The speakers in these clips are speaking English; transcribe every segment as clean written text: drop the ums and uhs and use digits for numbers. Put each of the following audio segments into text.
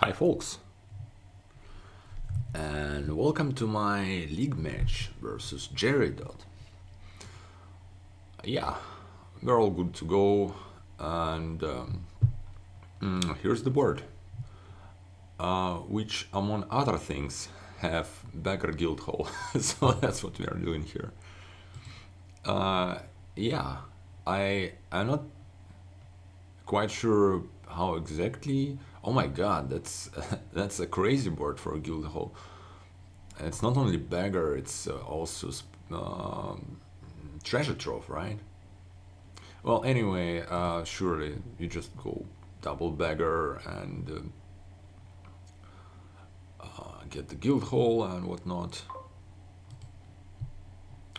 Hi folks, and welcome to my league match versus Jerrydot. Yeah, we're all good to go, and here's the board, which among other things have Beggar Guildhall, so that's what we are doing here. Yeah, I'm not quite sure how exactly. Oh my god, that's that's a crazy board for a Guildhall. It's not only Beggar, it's also treasure trove, right? Well, anyway, surely you just go double Beggar and get the Guildhall and whatnot.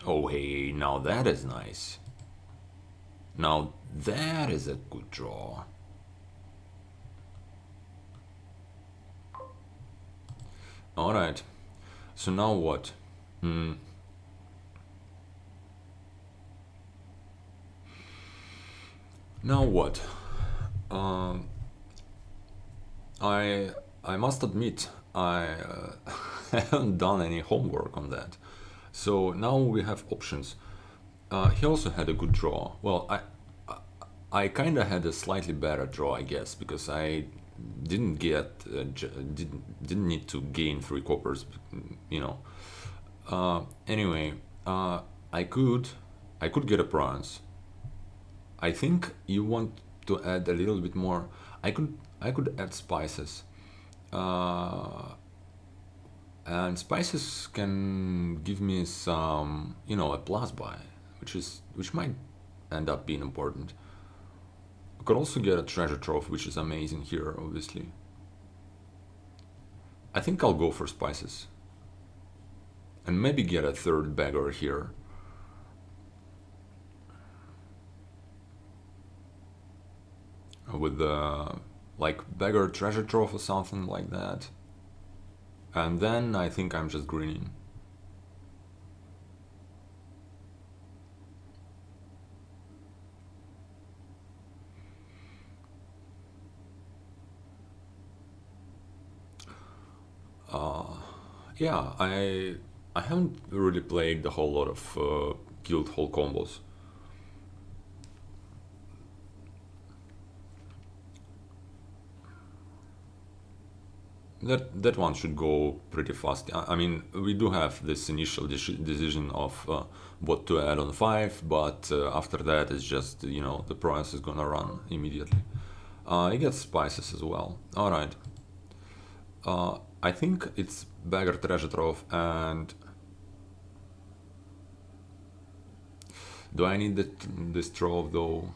Oh, hey, now that is nice. Now that is a good draw. Alright, so now what? Now what? Um, I must admit I haven't done any homework on that. So now we have options. He also had a good draw. Well, I kind of had a slightly better draw, I guess, because I didn't get didn't need to gain 3 coppers, you know. Anyway, I could get a bronze. I think you want to add a little bit more. I could add spices, uh, and spices can give me some, a plus buy, which might end up being important. I could also get a treasure trove, which is amazing here, obviously. I think I'll go for spices, and maybe get a third beggar here. With the like beggar treasure trove or something like that. And then I think I'm just greening. Yeah, I haven't really played the whole lot of Guildhall combos. That one should go pretty fast. I mean, we do have this initial decision of what to add on 5, but after that it's just, the price is gonna run immediately. It gets spices as well. Alright. I think it's Beggar Treasure Trove, and do I need this trove though?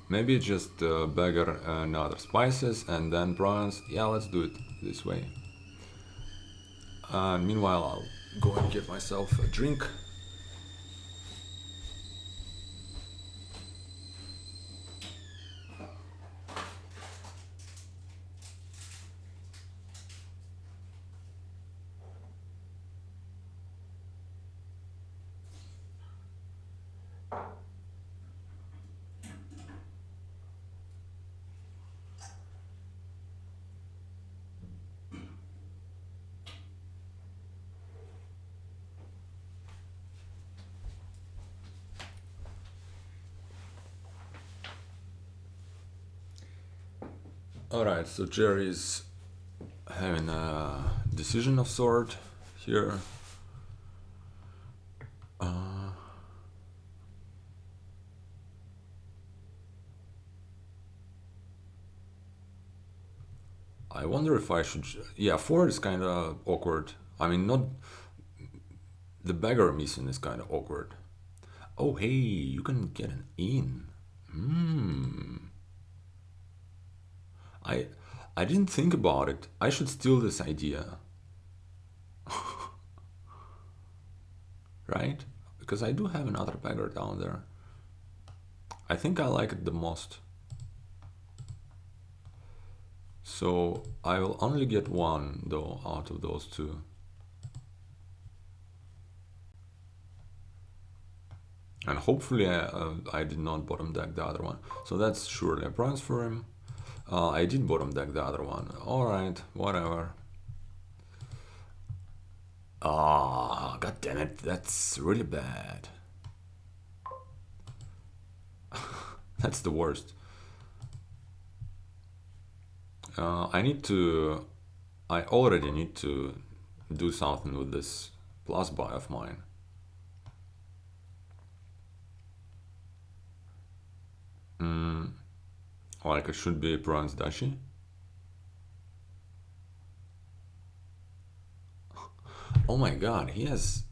Maybe just Beggar and other spices and then bronze. Yeah, let's do it this way. And meanwhile, I'll go and get myself a drink. Alright, so Jerry's having a decision of sort here. I wonder if I should. Yeah, 4 is kind of awkward. I mean, not. The beggar missing is kind of awkward. Oh, hey, you can get an in. I I didn't think about it. I should steal this idea, right? Because I do have another beggar down there. I think I like it the most. So I will only get one though out of those 2. And hopefully I did not bottom deck the other one. So that's surely a bronze for him. I did bottom deck the other one. Alright, whatever. Ah, god damn it, that's really bad. That's the worst. I already need to do something with this plus buy of mine. Like it should be Prince Dashi. Oh my god, he has...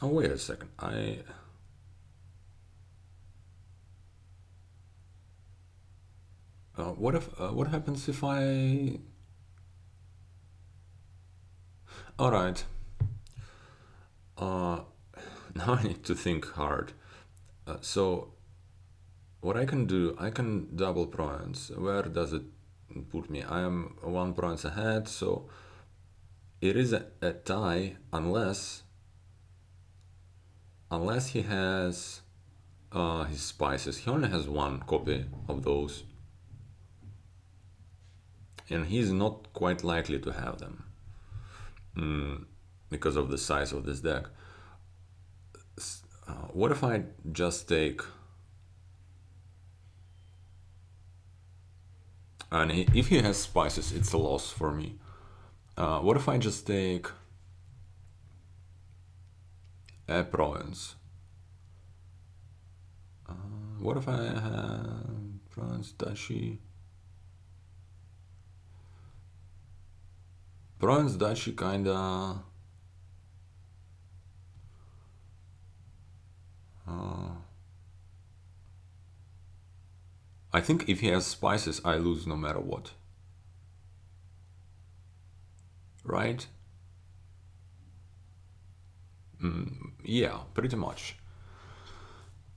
Oh, wait a second. What happens if I... Alright. Now I need to think hard. So, what I can do, I can double province. Where does it put me? I am 1 province ahead, so it is a tie unless he has his spices. He only has 1 copy of those, and he's not quite likely to have them because of the size of this deck. What if I just take... And if he has spices, it's a loss for me. What if I just take a province? What if I have province Dashi? Province Dashi kinda... I think if he has spices, I lose no matter what. Right? Yeah, pretty much.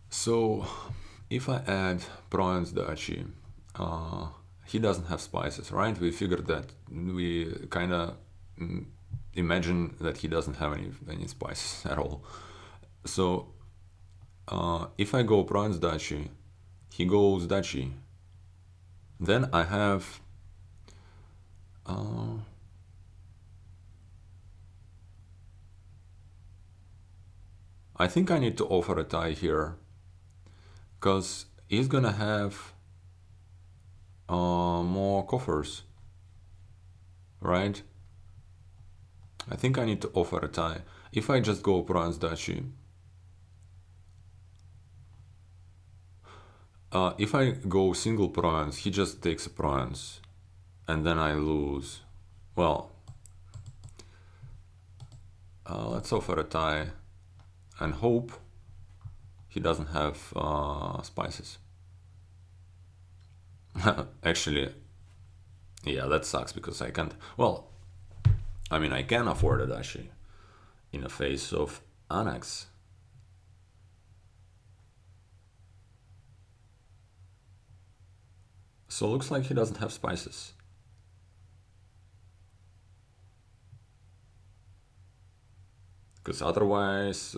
So, if I add Province Dachi, he doesn't have spices, right? We figured that, we kinda imagine that he doesn't have any spices at all. So, if I go Province Dachi, he goes Dachi, then I have I think I need to offer a tie here, because he's gonna have more coffers, right? I think I need to offer a tie. If I just go Province Dachi, if I go single province, he just takes a province, and then I lose. Well, let's offer a tie and hope he doesn't have spices. Actually, yeah, that sucks because I can't. Well, I mean, I can afford it actually in the face of Annex. So looks like he doesn't have spices. Because otherwise,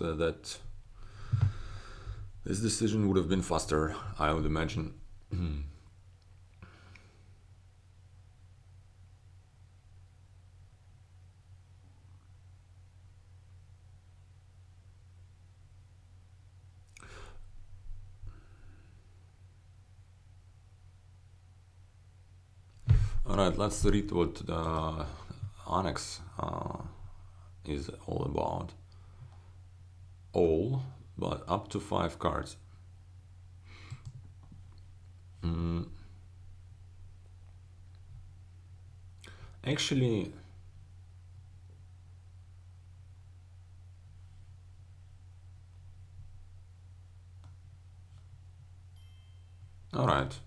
this decision would have been faster, I would imagine. Alright, let's read what the Annex is all about. All, but up to 5 cards. Actually, alright.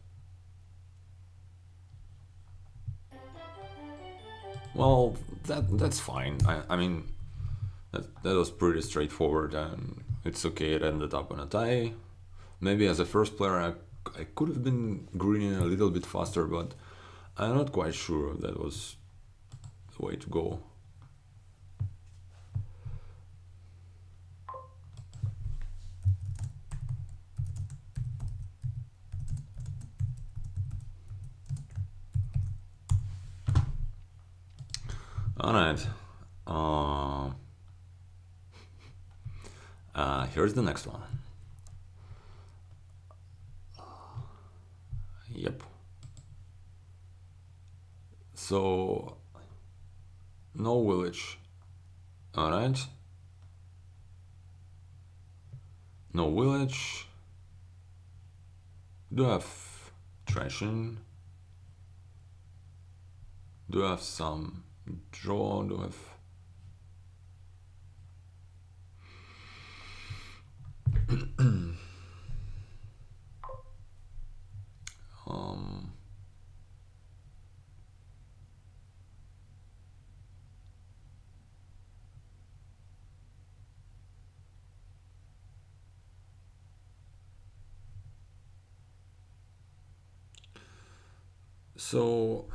Well, that's fine. I mean, that was pretty straightforward, and it's okay. It ended up on a tie. Maybe as a first player, I could have been greening a little bit faster, but I'm not quite sure that was the way to go. Alright. Here's the next one. Yep. So, no village. Alright. No village. Do have threshing. Do have some draw. Do have. So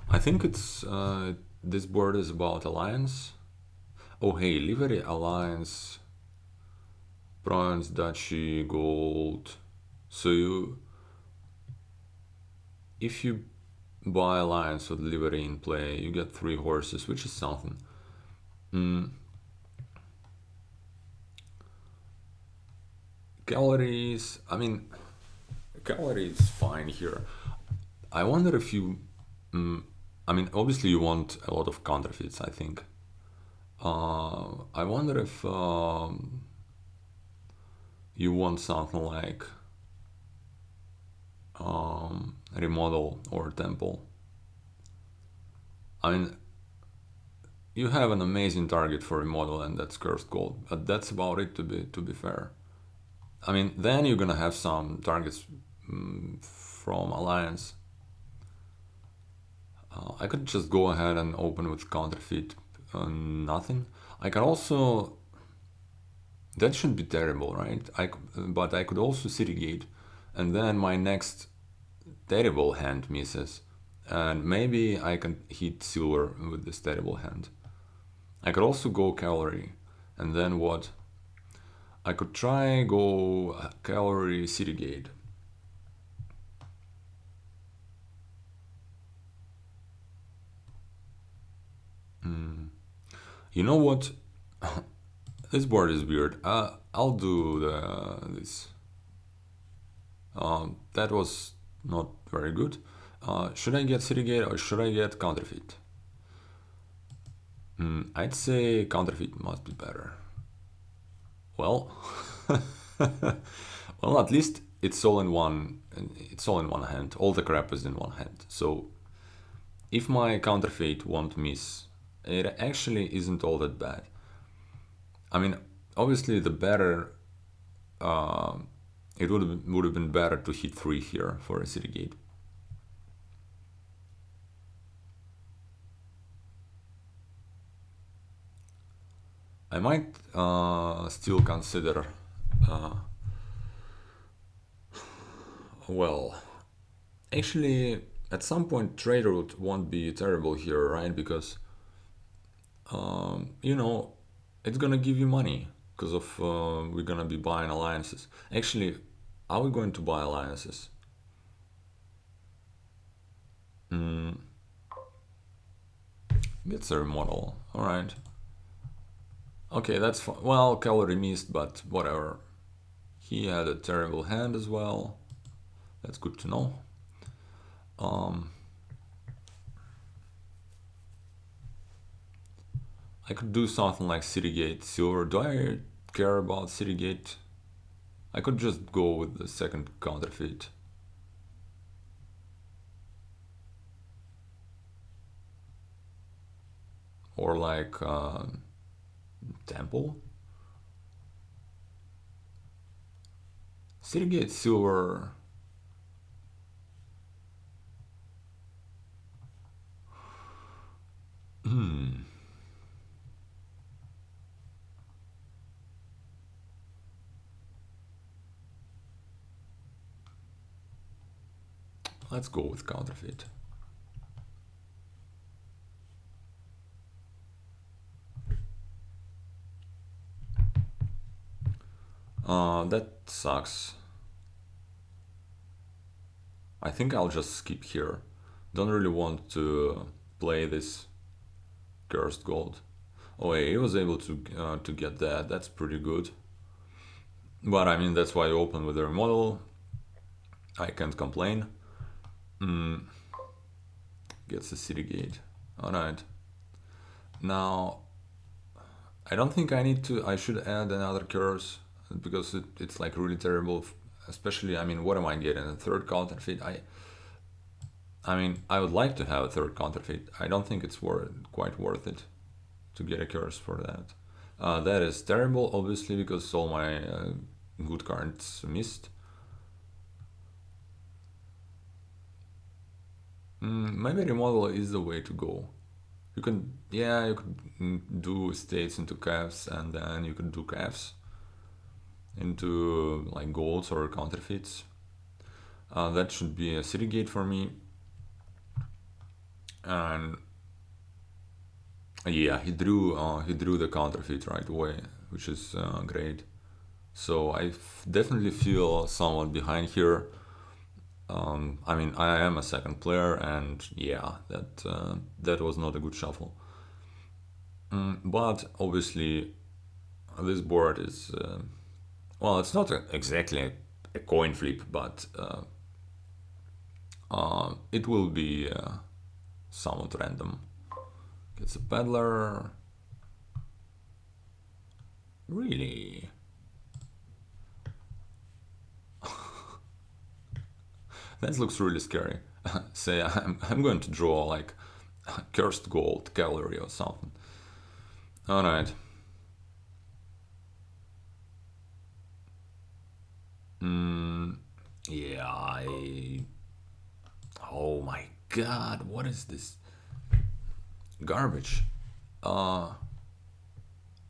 I think it's this board is about alliance. Oh hey, livery alliance, bronze, duchy, gold. So if you buy alliance with livery in play, you get 3 horses, which is something. Calories, I mean, cavalry is fine here. I wonder if you, I mean, obviously you want a lot of counterfeits, I think. I wonder if you want something like remodel or temple. I mean, you have an amazing target for remodel, and that's cursed gold, but that's about it. To be fair, I mean, then you're gonna have some targets from alliance. I could just go ahead and open with counterfeit, nothing. I can also. That shouldn't be terrible, right? But I could also city gate, and then my next terrible hand misses, and maybe I can hit silver with this terrible hand. I could also go cavalry, and then what? I could try go cavalry city gate. You know what? This board is weird. I'll do this. That was not very good. Should I get city gate or should I get counterfeit? I'd say counterfeit must be better. Well, well, at least it's all in one. It's all in one hand. All the crap is in one hand. So if my counterfeit won't miss, it actually isn't all that bad. I mean, obviously the better. It would have been better to hit 3 here for a city gate. I might still consider. Well, actually, at some point, trade route won't be terrible here, right? Because you know, it's gonna give you money because of we're gonna be buying alliances. Actually, are we going to buy alliances? It's a remodel. All right. Okay, that's fine. Well, cavalry missed, but whatever. He had a terrible hand as well. That's good to know. I could do something like city gate silver. Do I care about city gate? I could just go with the second counterfeit. Or like temple. City gate silver. Let's go with counterfeit. That sucks. I think I'll just skip here. Don't really want to play this cursed gold. Oh, yeah, he was able to get that. That's pretty good. But I mean, that's why I open with a remodel. I can't complain. Gets the city gate. Alright. Now, I don't think I need to. I should add another curse because it's like really terrible. Especially, I mean, what am I getting? A third counterfeit? I mean, I would like to have a third counterfeit. I don't think it's quite worth it to get a curse for that. That is terrible, obviously, because all my good cards missed. Maybe remodel is the way to go. You can, yeah, you could do estates into calves, and then you could do calves into like golds or counterfeits. That should be a city gate for me. And yeah, he drew the counterfeit right away, which is great. So I definitely feel somewhat behind here. I mean, I am a second player, and yeah, that was not a good shuffle. But obviously, this board is well, it's not exactly a coin flip, but it will be somewhat random. Gets a peddler. Really? That looks really scary. Say I'm going to draw like cursed gold cavalry or something. Alright. Yeah, oh my god, what is this? Garbage. Uh,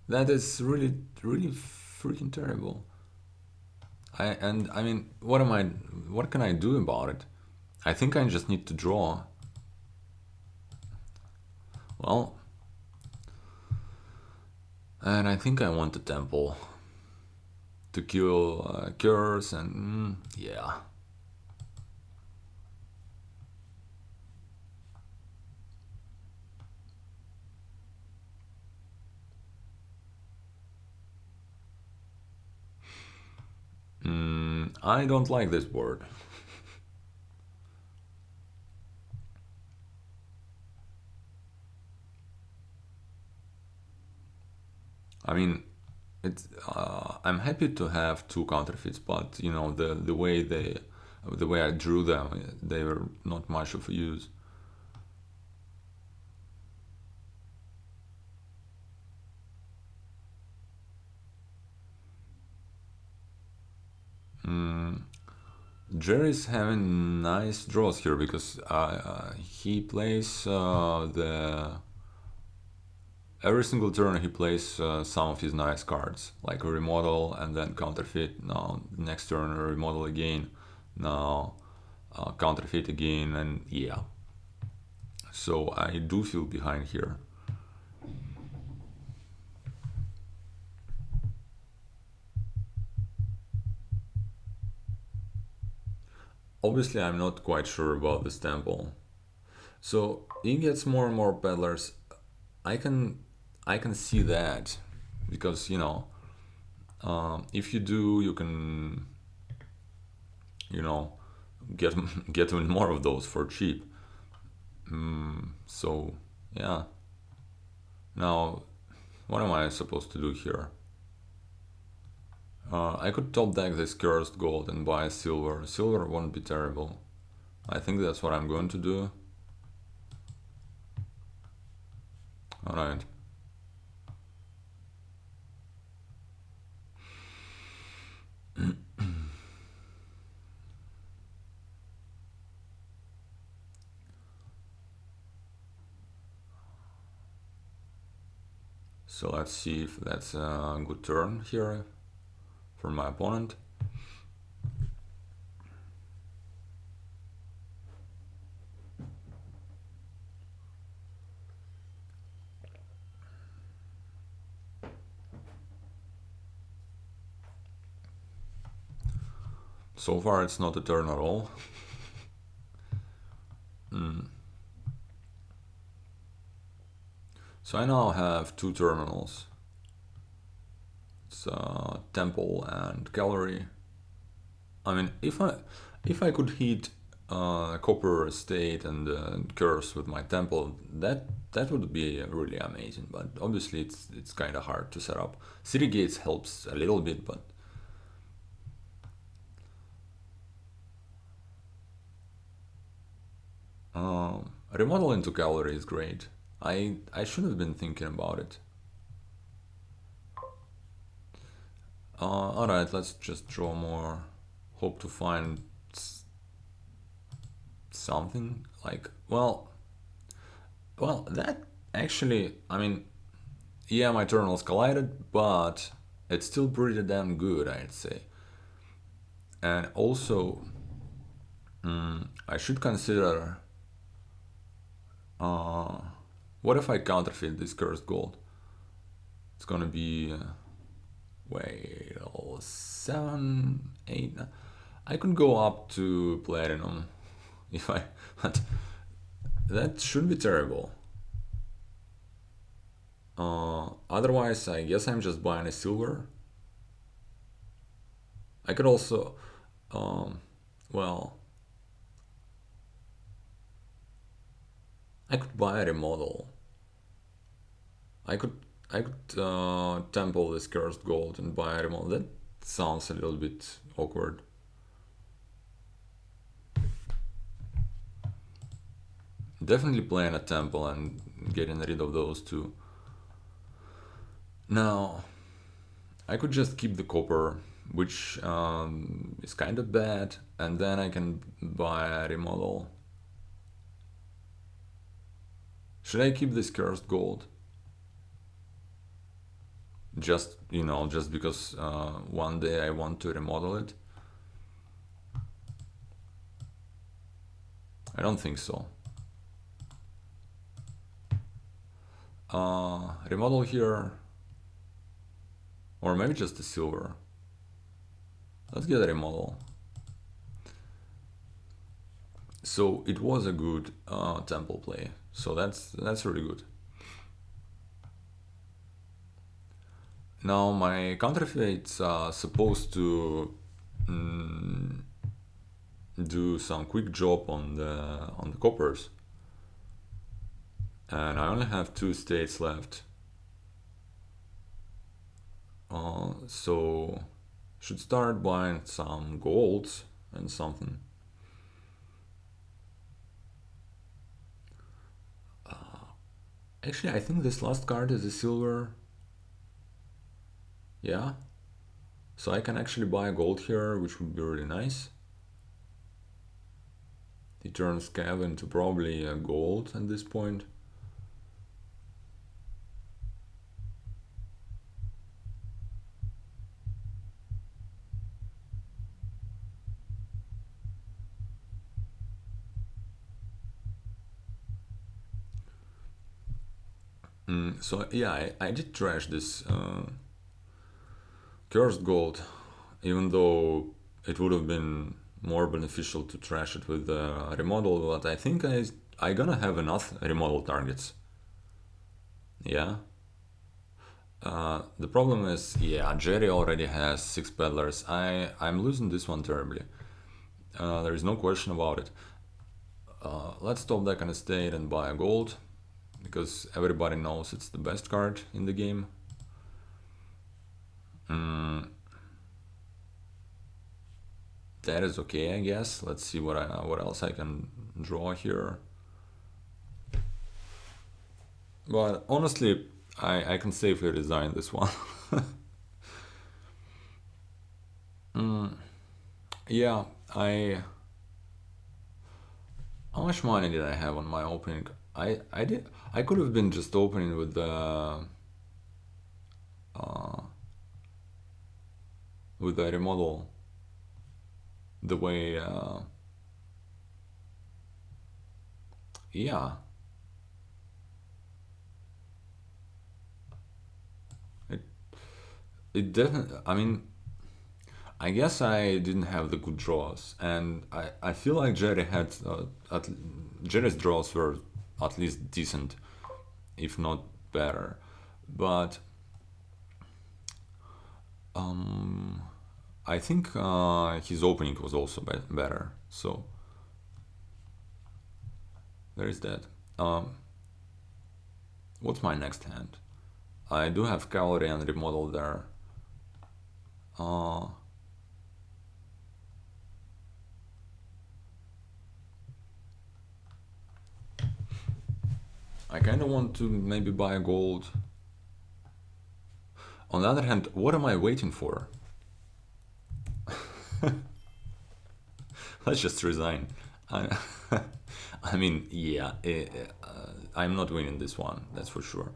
that is really, really freaking terrible. I mean, what can I do about it? I think I just need to draw. Well, and I think I want a temple to kill cures and yeah. I don't like this board. I mean, it's. I'm happy to have two counterfeits, but you know the way the way I drew them, they were not much of a use. Jerry's having nice draws here because he plays the every single turn he plays some of his nice cards, like a remodel and then counterfeit. Now next turn a remodel again. Now counterfeit again, and yeah. So I do feel behind here. Obviously, I'm not quite sure about this temple. So he gets more and more peddlers. I can I can see that because you know if you do, you can you know get get even more of those for cheap. So yeah. Now, what am I supposed to do here? I could top deck this cursed gold and buy silver. Silver won't be terrible. I think that's what I'm going to do. Alright. So let's see if that's a good turn here for my opponent. so far it's not a turn at all. So I now have two terminals. It's temple and gallery. I mean, if I could hit copper estate and curse with my temple, that would be really amazing. But obviously, it's kind of hard to set up. City gates helps a little bit, but remodel into gallery is great. I should have been thinking about it. Alright, let's just draw more. Hope to find something like, well, that actually, I mean, yeah, my terminals collided, but it's still pretty damn good, I'd say. And also, I should consider, what if I counterfeit this cursed gold? It's gonna be, wait, 7, 8, I could go up to platinum if I, but that shouldn't be terrible. Otherwise, I guess I'm just buying a silver. I could also, well, I could buy a remodel. I could temple this cursed gold and buy a remodel. That sounds a little bit awkward. Definitely playing a temple and getting rid of those two. Now, I could just keep the copper, which is kind of bad, and then I can buy a remodel. Should I keep this cursed gold? Just, just because one day I want to remodel it? I don't think so. Remodel here, or maybe just the silver. Let's get a remodel. So it was a good temple play, so that's really good. Now my counterfeit's supposed to do some quick job on the coppers, and I only have 2 states left. So should start buying some golds and something. Actually, I think this last card is a silver. Yeah. So I can actually buy gold here, which would be really nice. He turns Cav into probably a gold at this point. So yeah, I did trash this cursed gold, even though it would have been more beneficial to trash it with a remodel, but I think I gonna have enough remodel targets. Yeah. The problem is, yeah, Jerry already has 6 peddlers. I'm losing this one terribly. There is no question about it. Let's stop that kind of state and buy a gold, because everybody knows it's the best card in the game. That is okay, I guess. Let's see what else I can draw here. But honestly, I can safely resign this one. Yeah, how much money did I have on my opening? I could have been just opening with the remodel, the way yeah, it definitely, I mean, I guess I didn't have the good draws, and I feel like Jerry's draws were at least decent, if not better. But I think his opening was also better. So there is that. What's my next hand? I do have cavalry and remodel there. I kind of want to maybe buy gold. On the other hand, what am I waiting for? Let's just resign. I, I mean, yeah, I'm not winning this one. That's for sure.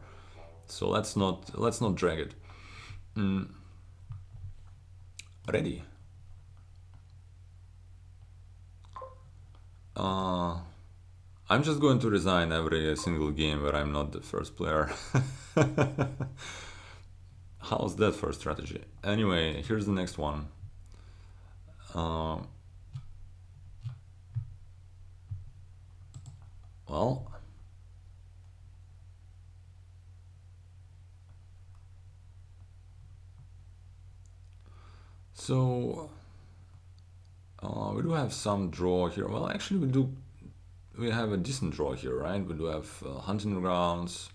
So let's not drag it. Ready. I'm just going to resign every single game where I'm not the first player. How's that for a strategy? Anyway, here's the next one. Well, so we do have some draw here. Well, actually, we have a decent draw here, right? We do have hunting grounds.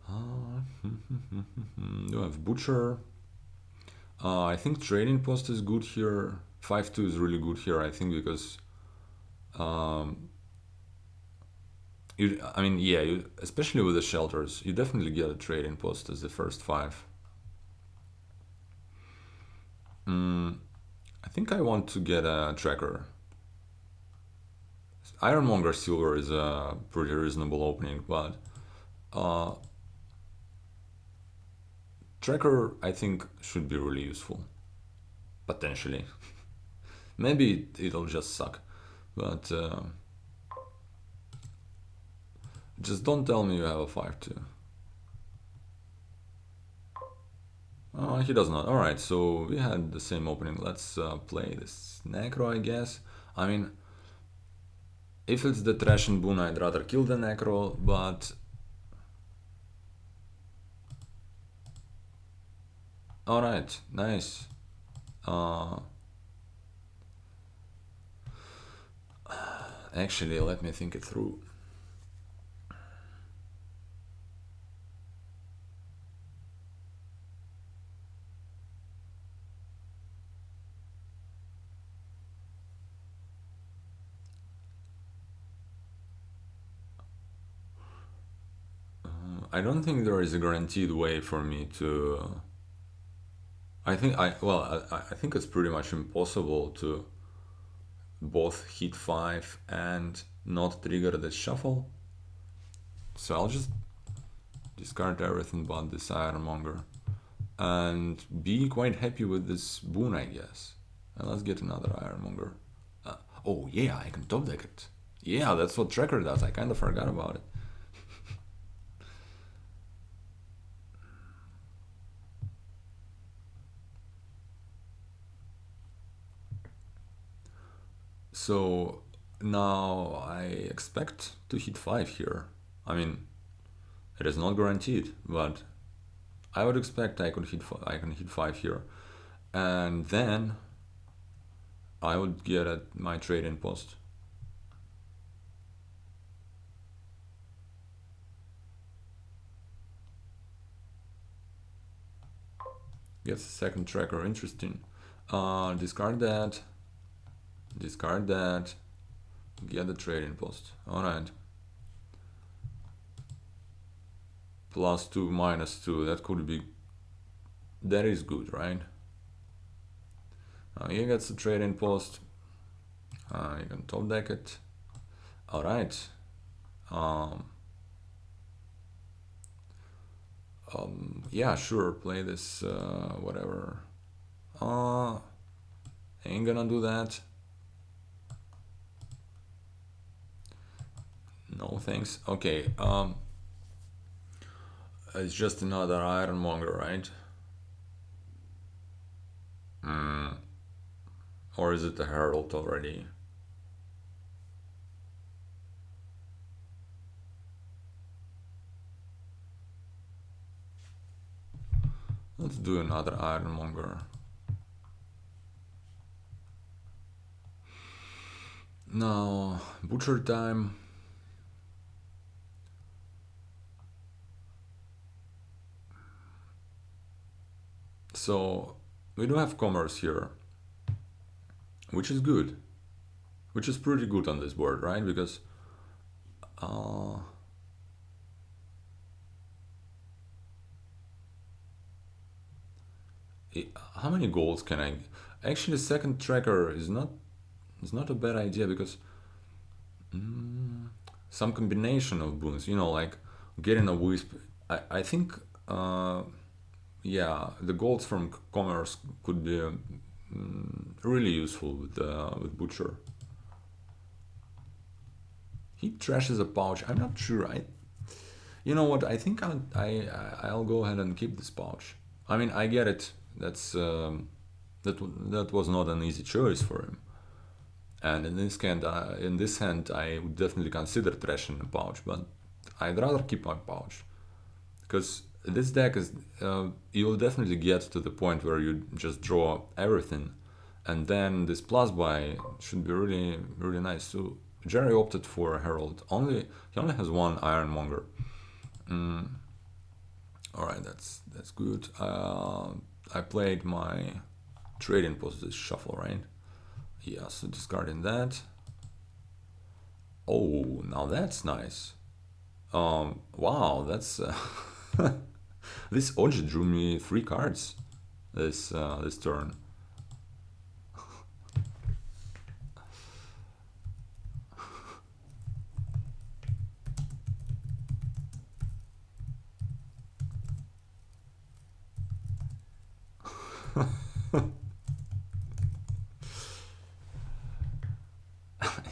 We do have butcher. I think trading post is good here. 5-2 is really good here, I think, because especially with the shelters, you definitely get a trading post as the first 5. I think I want to get a tracker. Ironmonger silver is a pretty reasonable opening, but tracker I think should be really useful. Potentially. Maybe it'll just suck, but just don't tell me you have a 5-2. Oh, he does not. Alright, so we had the same opening. Let's play this Necro, I guess. I mean, if it's the Trash and Boon, I'd rather kill the Necro, but... Alright, nice. Actually, let me think it through. I don't think there is a guaranteed way for me to... I think it's pretty much impossible to both hit 5 and not trigger the shuffle. So I'll just discard everything but this Ironmonger and be quite happy with this boon, I guess. And let's get another Ironmonger. Oh yeah, I can top deck it. Yeah, that's what tracker does. I kind of forgot about it. So now I expect to hit 5 here. I mean, it is not guaranteed, but I would expect I can hit 5 here, and then I would get at my trade-in post. Gets a second tracker, interesting. Discard that. Discard that. Get the trade-in post. Alright. +2, -2. That could be... That is good, right? He gets the trade-in post. You can top deck it. Alright. Yeah, sure, play this, whatever. Ain't gonna do that. No thanks. Okay, it's just another Ironmonger, right? Or is it a herald already? Let's do another ironmonger. Now, butcher time. So, we do have commerce here, which is good. Which is pretty good on this board, right? Because uh, how many golds can I? Actually, the second tracker is not a bad idea because some combination of boons, like getting a wisp. I think yeah, the golds from commerce could be really useful with butcher. He trashes a pouch. I'm not sure. You know what? I think I'll go ahead and keep this pouch. I mean, I get it. That was not an easy choice for him. And in this hand, I would definitely consider trashing a pouch, but I'd rather keep my pouch because this deck is you'll definitely get to the point where you just draw everything, and then this plus buy should be really really nice. So Jerry opted for Herald. He only has one Ironmonger. All right, that's good. I played my trading post this shuffle, right? Yeah, so discarding that. Oh, now that's nice. Wow, that's this Oji drew me 3 cards this turn.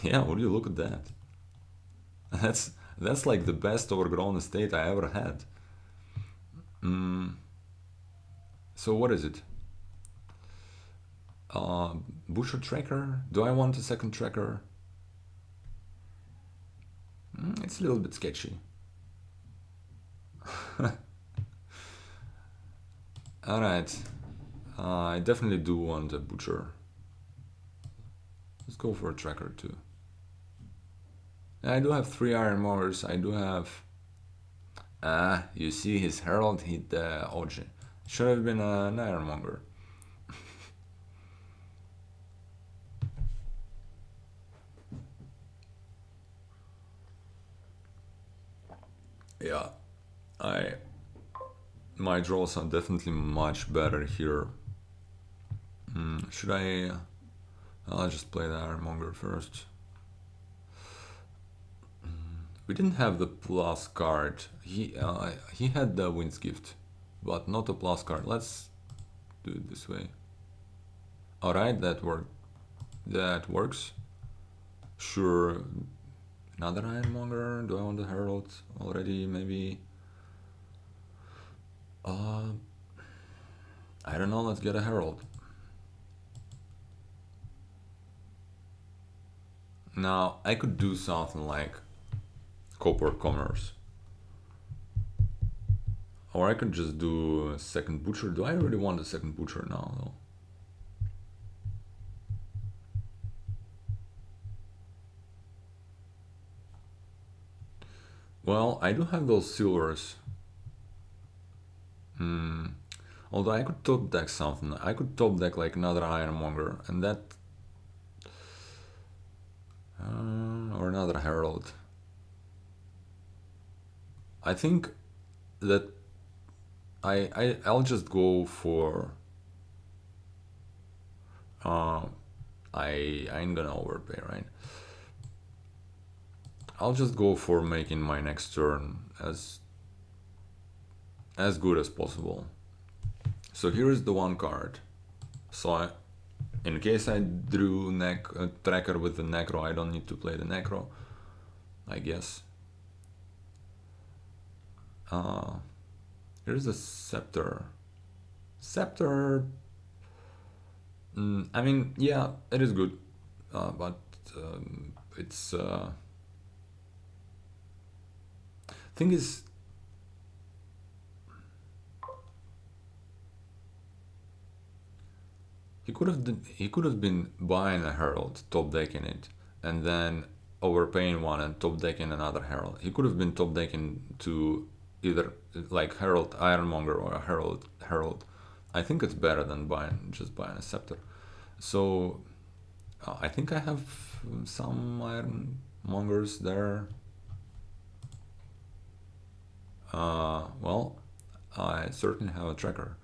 Yeah, would you look at that? That's like the best overgrown estate I ever had. So what is it? Butcher tracker? Do I want a second tracker? It's a little bit sketchy. Alright. I definitely do want a butcher. Let's go for a tracker too. I do have 3 iron mowers. I do have. You see his herald hit the Oji. Should have been an ironmonger. Yeah, my draws are definitely much better here. Should I? I'll just play the ironmonger first. We didn't have the plus card. He had the wind's gift, but not a plus card. Let's do it this way. All right, that works. Sure. Another ironmonger. Do I want the herald already? Maybe. I don't know. Let's get a herald. Now I could do something like copper commerce, or I could just do a second butcher. Do I really want a second butcher now though? Well, I do have those silvers. Although I could top deck something. I could top deck like another ironmonger and that, or another herald. I think that I'll just go for. I ain't gonna overpay, right? I'll just go for making my next turn as good as possible. So here is the one card. So in case I drew a tracker with the necro, I don't need to play the necro, I guess. Here's the scepter. Scepter. I mean, yeah, it is good, but it's thing is, he could have been buying a herald, top decking it, and then overpaying one and top decking another herald. He could have been top decking to either like herald ironmonger or a herald. I think it's better than buying a scepter. So I think I have some ironmongers there. Well, I certainly have a tracker.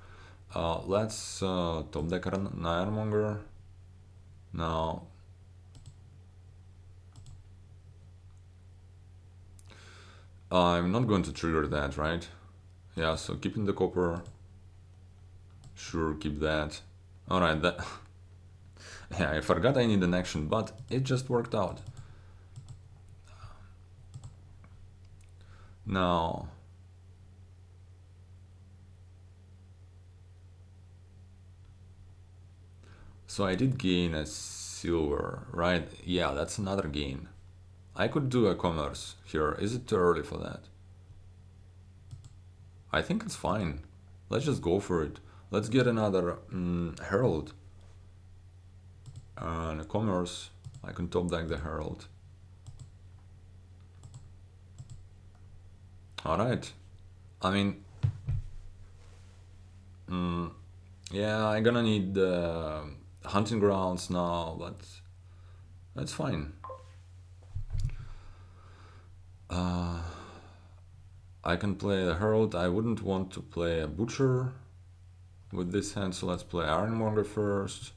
Let's top deck an ironmonger. Now, I'm not going to trigger that, right? Yeah, so keeping the copper. Sure, keep that. Alright, that. Yeah, I forgot I need an action, but it just worked out. Now. So I did gain a silver, right? Yeah, that's another gain. I could do a commerce here. Is it too early for that? I think it's fine. Let's just go for it. Let's get another herald. And a commerce. I can top deck the herald. Alright. I mean, yeah, I'm gonna need hunting grounds now, but that's fine. I can play a herald. I wouldn't want to play a butcher with this hand, so let's play ironmonger first.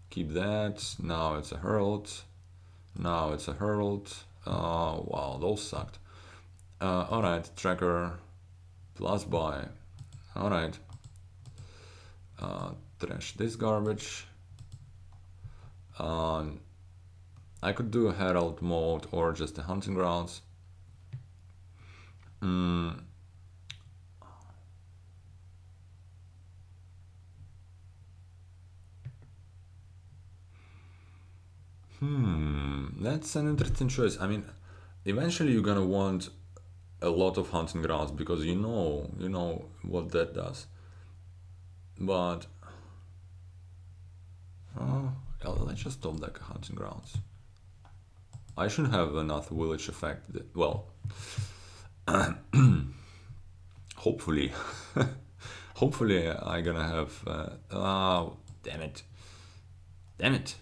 Keep that. Now it's a herald. Now it's a herald. Wow, those sucked. Alright, tracker plus buy. Alright. Trash this garbage. I could do a herald mode or just a hunting grounds. That's an interesting choice. I mean, eventually you're gonna want a lot of hunting grounds because you know what that does. But yeah, let's just top deck hunting grounds. I should have enough village effect. Well, hopefully, hopefully I'm gonna have. Oh, damn it, damn it.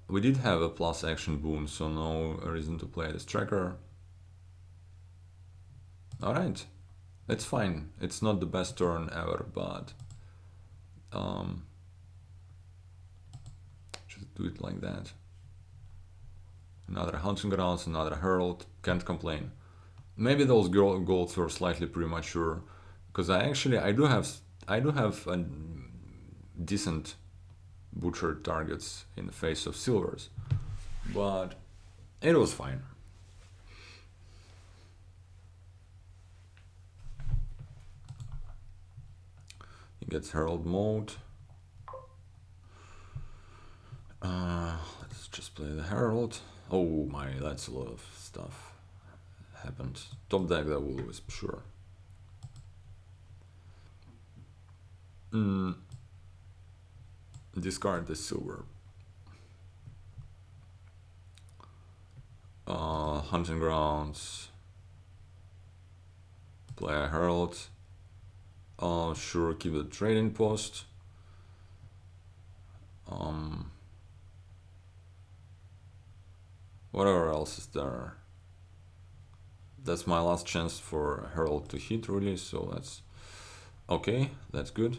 We did have a plus action boon, so no reason to play this tracker. Alright, it's fine. It's not the best turn ever, but just do it like that. Another hunting grounds, another herald. Can't complain. Maybe those golds were slightly premature, because I do have a decent butcher targets in the face of silvers, but it was fine. He gets herald mode. Let's just play the herald. Oh my, that's a lot of stuff happened. Top deck that will wisp, sure. Discard the silver. Hunting grounds. Play a herald. Sure, keep the trading post. Whatever else is there. That's my last chance for herald to hit, really, so that's okay, that's good.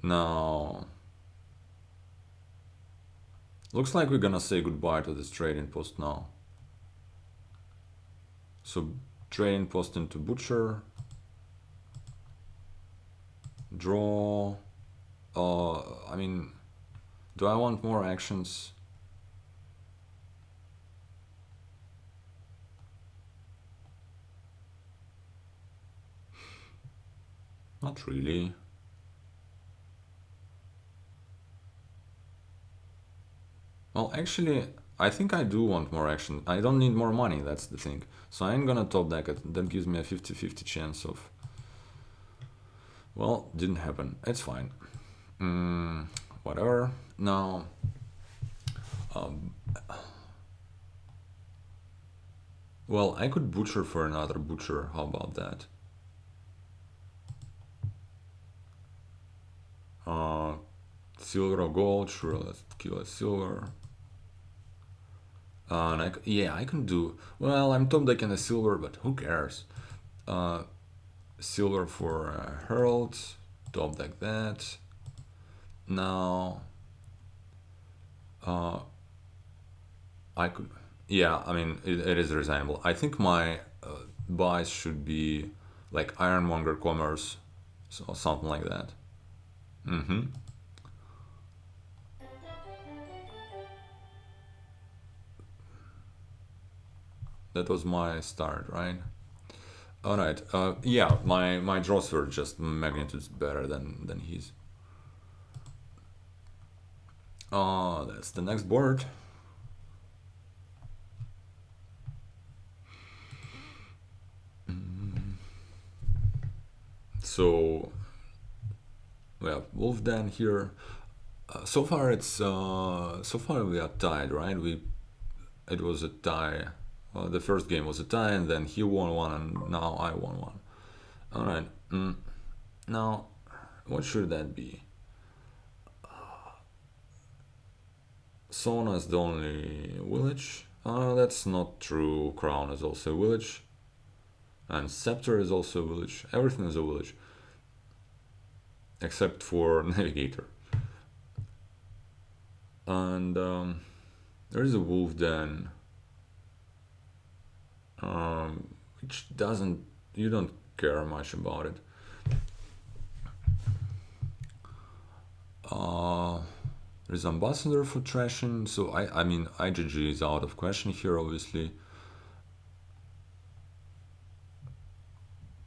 Now, looks like we're gonna say goodbye to this trading post now. So, trading post into butcher. Draw. I mean, do I want more actions? Not really. Well, actually, I think I do want more action. I don't need more money, that's the thing. So I ain't gonna top deck it. That gives me a 50-50 chance of... Well, didn't happen. It's fine. Whatever. Now... well, I could butcher for another butcher. How about that? Silver or gold? Sure, let's kill a silver. And yeah, I can do... Well, I'm top decking a silver, but who cares? Silver for Herald. Top deck that. Now... I could... Yeah, I mean, it is reasonable. I think my buys should be like Ironmonger Commerce, so something like that. That was my start, right? Alright, yeah, my draws were just magnitudes better than his. That's the next board. So we have Wolfdan here. So far we are tied, right? It was a tie. The first game was a tie, and then he won one, and now I won one. All right. Now, what should that be? Sona is the only village. That's not true. Crown is also a village, and Scepter is also a village. Everything is a village, except for Navigator. And there is a wolf den, which doesn't... You don't care much about it. There's Ambassador for trashing, so I mean IGG is out of question here, obviously.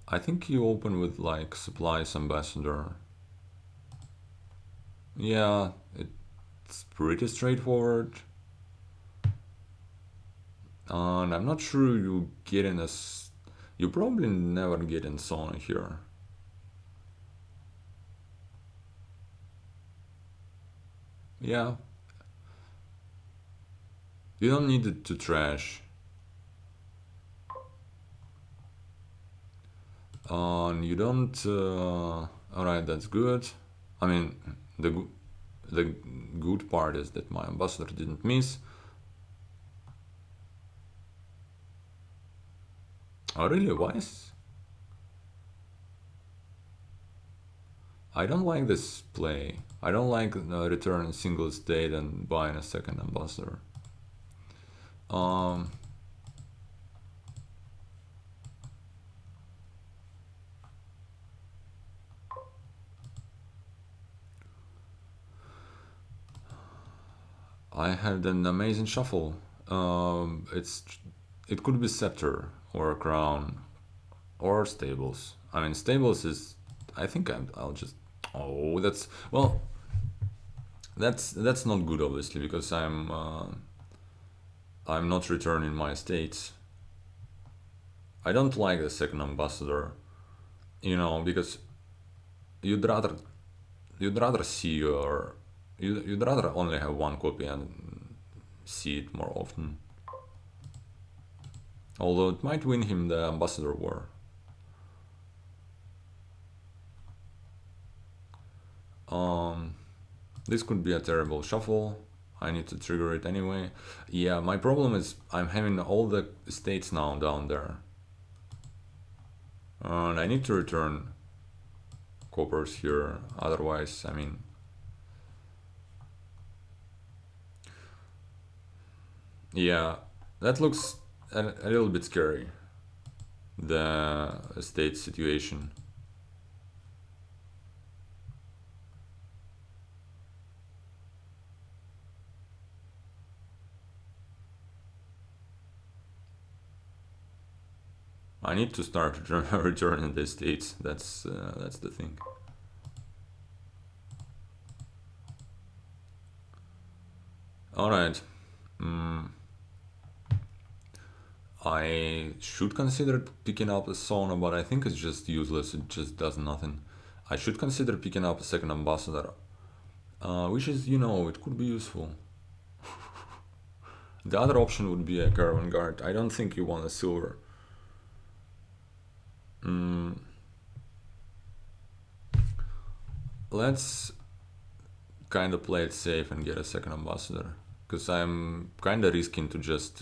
I think you open with like Supplies Ambassador. Yeah, it's pretty straightforward. And I'm not sure you get in a... You probably never get in Sona here. Yeah. You don't need it to trash. You don't... Alright, that's good. I mean, the good part is that my ambassador didn't miss. Oh really? Wise? I don't like this play. I don't like return a single state and buying a second ambassador. I had an amazing shuffle. It could be Scepter or Crown or Stables. I mean, Stables is... I think I'll just... Oh, that's... Well, that's not good, obviously, because I'm not returning my estates. I don't like the second ambassador, you know, because you'd rather see your... You'd rather only have one copy and see it more often. Although it might win him the ambassador war. This could be a terrible shuffle. I need to trigger it anyway. Yeah, my problem is I'm having all the states now down there. And I need to return coppers here, otherwise, I mean... Yeah, that looks a little bit scary, the estate situation. I need to start returning the estates. That's the thing. Alright. I should consider picking up a sauna, but I think it's just useless. It just does nothing. I should consider picking up a second ambassador, which is, it could be useful. The other option would be a caravan guard. I don't think you want a silver. Let's kind of play it safe and get a second ambassador, because I'm kind of risking to just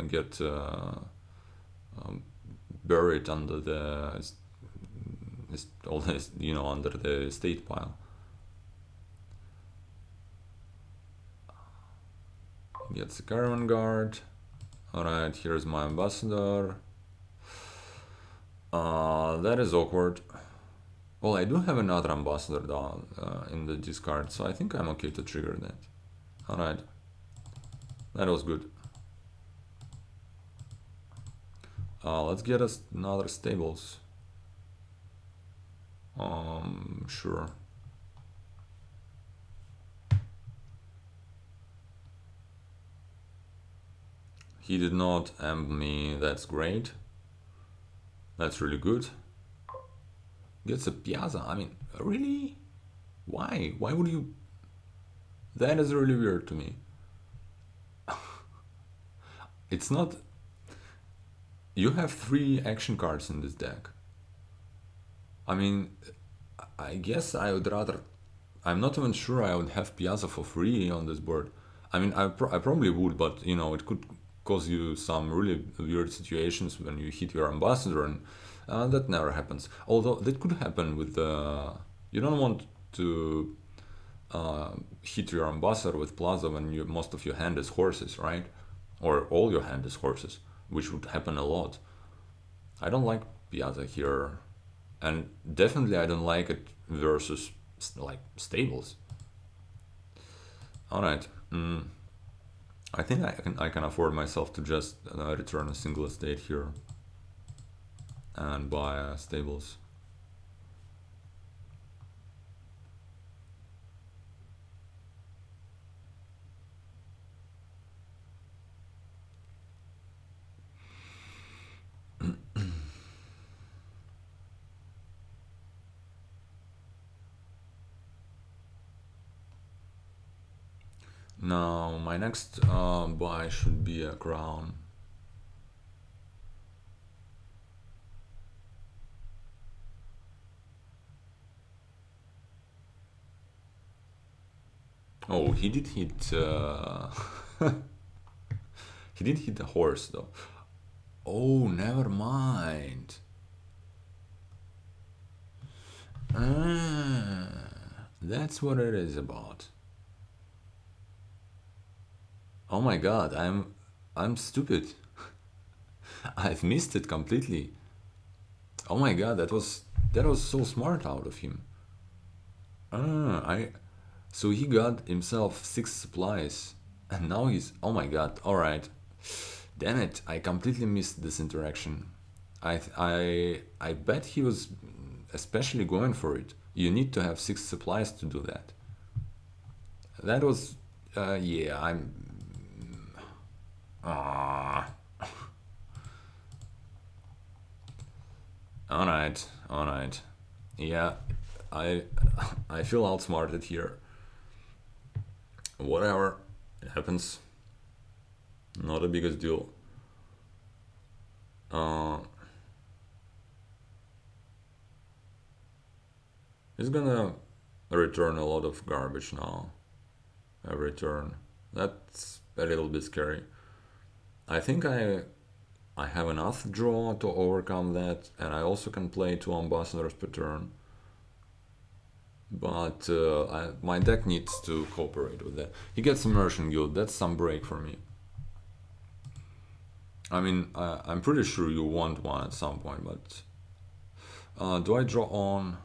get buried under the under the estate pile. Gets a caravan guard. Alright, here's my ambassador. That is awkward. Well, I do have another ambassador down in the discard, so I think I'm okay to trigger that. Alright. That was good. Let's get us another stables. Sure. He did not amp me, that's great. That's really good. Gets a piazza, I mean, really? Why? Why would you... That is really weird to me. It's not... You have 3 action cards in this deck. I mean, I guess I would rather... I'm not even sure I would have piazza for free on this board. I mean, I probably would, but, it could cause you some really weird situations when you hit your ambassador, and that never happens. Although that could happen with you don't want to hit your ambassador with plaza when most of your hand is horses, right? Or all your hand is horses, which would happen a lot. I don't like piazza here, and definitely I don't like it versus like stables. All right. I think I can afford myself to just return a single estate here and buy stables. Now my next buy should be a crown. Oh, he did hit. He did hit the horse though. Oh, never mind. That's what it is about. Oh my god, I'm stupid. I've missed it completely. Oh my god, that was so smart out of him. So he got himself 6 supplies, and now he's... Oh my god, alright. Damn it, I completely missed this interaction. I bet he was especially going for it. You need to have 6 supplies to do that. That was... yeah, I'm... Alright. Yeah, I feel outsmarted here. Whatever, it happens. Not the biggest deal. He's gonna return a lot of garbage now. Every turn. That's a little bit scary. I think I have enough draw to overcome that, and I also can play 2 ambassadors per turn. But my deck needs to cooperate with that. He gets Immersion Guild, that's some break for me. I mean, I'm pretty sure you want one at some point, but... do I draw on...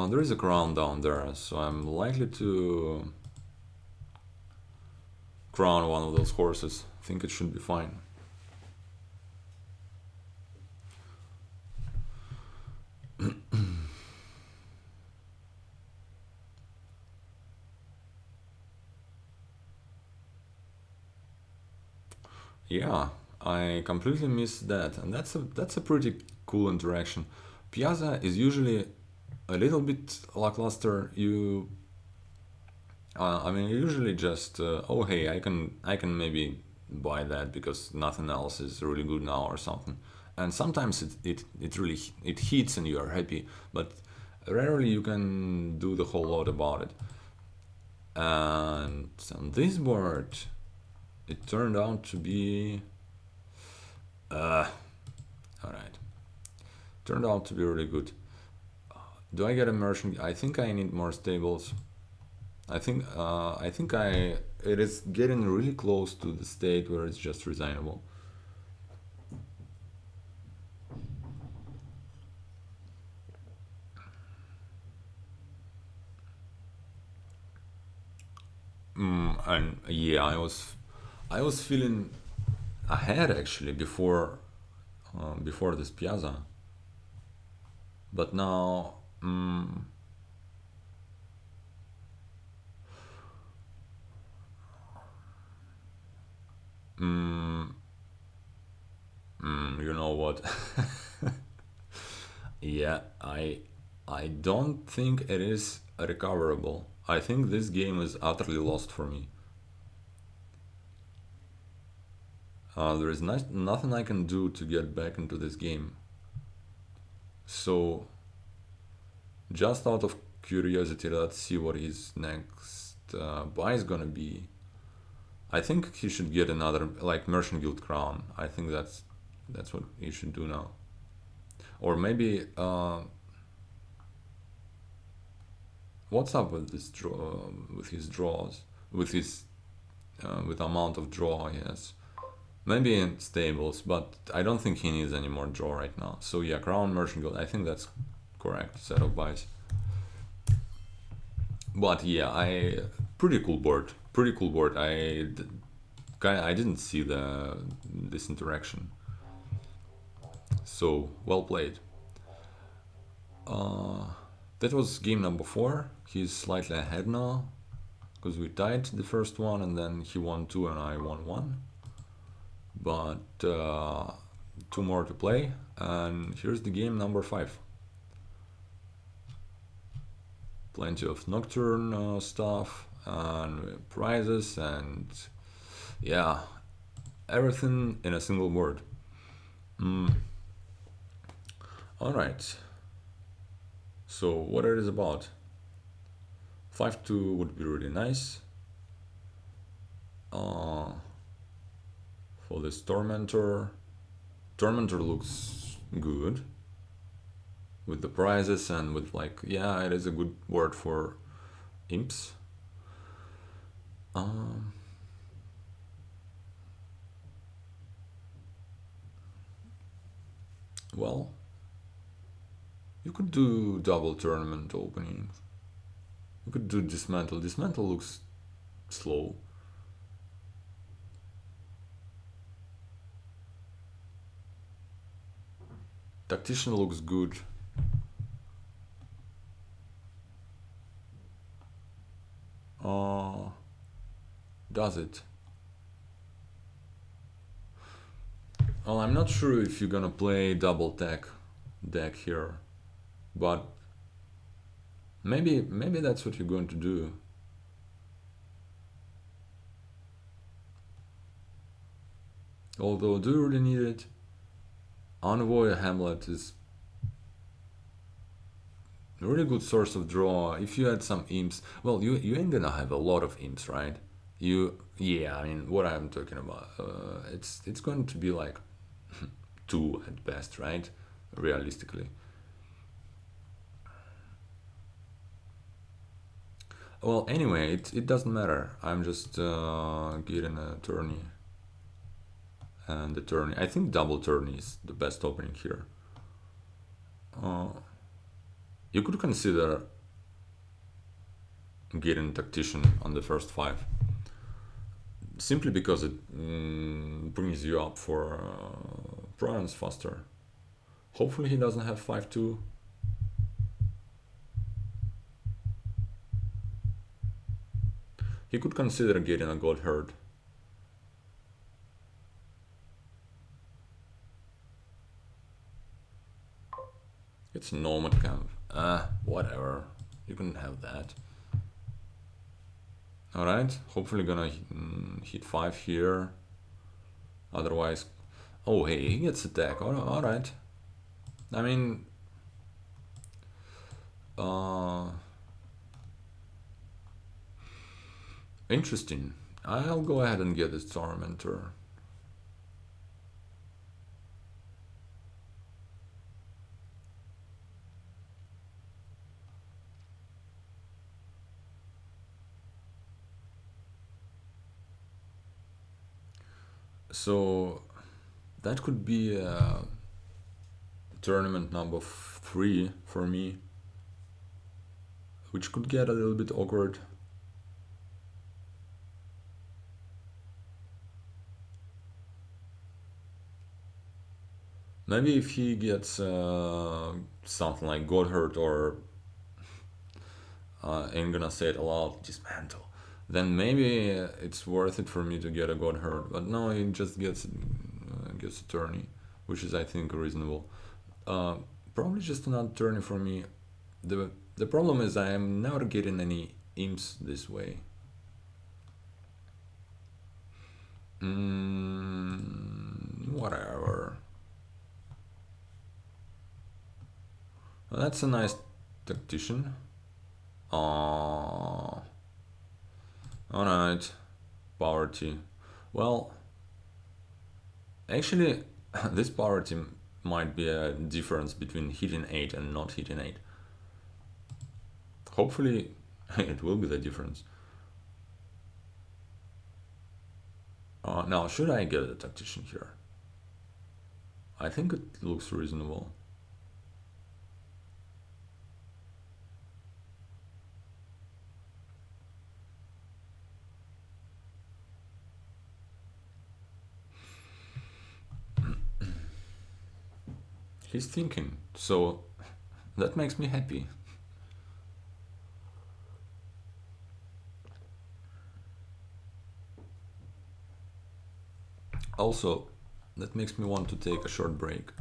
there is a crown down there, so I'm likely to crown one of those horses. I think it should be fine. Yeah, I completely missed that, and that's a pretty cool interaction. Piazza is usually a little bit lackluster. I mean, usually just oh hey, I can maybe buy that because nothing else is really good now or something, and sometimes it really it hits and you are happy, but rarely you can do the whole lot about it. And on this board, it turned out to be all right. Turned out to be really good. Do I get a merchant? I think I need more stables. I think it is getting really close to the state where it's just resignable. And yeah, I was feeling ahead actually before this Piazza, but now you know what? Yeah, I don't think it is recoverable. I think this game is utterly lost for me. There is nothing I can do to get back into this game. So, just out of curiosity, let's see what his next buy is gonna be. I think he should get another like Merchant Guild crown. I think that's what he should do now. Or maybe what's up with this draw with his draws with his with amount of draw he has. Maybe in stables, but I don't think he needs any more draw right now. So yeah, crown Merchant Guild. I think that's correct set of buys. But yeah, I pretty cool board. Pretty cool board. I didn't see this interaction. So well played. That was game number 4. He's slightly ahead now because we tied the first one and then he won 2 and I won 1. But 2 more to play, and here's the game number 5. Plenty of nocturne stuff and prizes and yeah, everything in a single board. Alright, so what it is about. 5-2 would be really nice for this Tormentor. Tormentor looks good with the prizes and with like, yeah, it is a good word for imps. Well, you could do double tournament openings. You could do dismantle. Dismantle looks slow. Tactician looks good. Does it? Well, I'm not sure if you're gonna play double tech deck here, but maybe that's what you're going to do. Although, do you really need it? Envoy Hamlet is a really good source of draw. If you had some imps, well, you ain't gonna have a lot of imps, right? Yeah, I mean, what I'm talking about, it's going to be like 2 at best, right? Realistically. Well, anyway, it doesn't matter. I'm just getting a tourney. And the tourney, I think double tourney is the best opening here. You could consider getting tactician on the first 5. simply because it brings you up for bronze faster. Hopefully he doesn't have 5-2. He could consider getting a gold herd. It's nomad camp. Whatever. You can have that. Alright, hopefully gonna hit 5 here. Otherwise... Oh, hey, he gets attack. Alright. I mean... Interesting. I'll go ahead and get this Tormentor. So that could be tournament number 3 for me, which could get a little bit awkward. Maybe if he gets something like Godherd or ain't gonna say it aloud, dismantle, then maybe it's worth it for me to get a Godherd. But no, he just gets a tourney, which is I think reasonable. Probably just another tourney for me. The problem is I am never getting any imps this way. Whatever. Well, that's a nice tactician. Alright. Poverty. Well, actually, this poverty might be a difference between hitting 8 and not hitting 8. Hopefully, it will be the difference. Now, should I get a tactician here? I think it looks reasonable. He's thinking, so that makes me happy. Also, that makes me want to take a short break.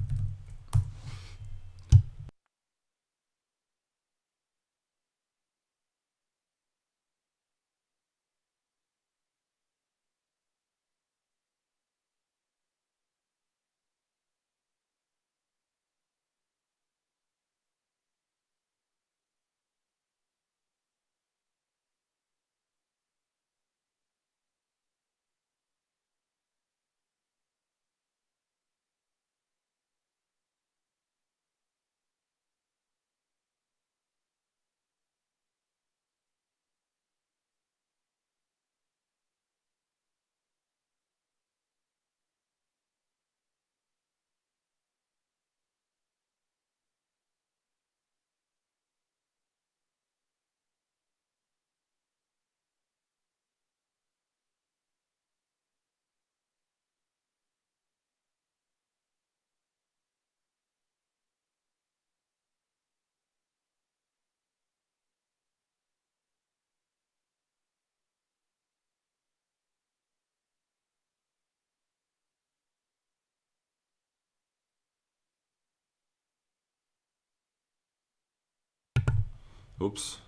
Oops.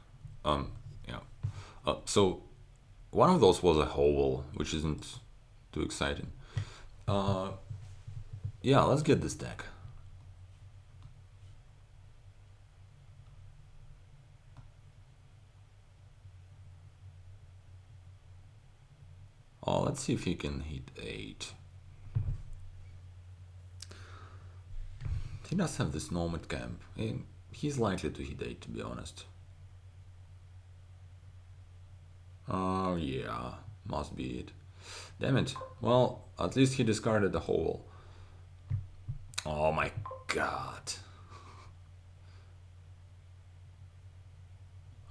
Yeah. So one of those was a hovel, which isn't too exciting. Yeah, let's get this deck. Let's see if he can hit 8. He does have this nomad camp. He's likely to hit 8, to be honest. Oh yeah, must be it. Damn it. Well, at least he discarded the hovel. Oh my god.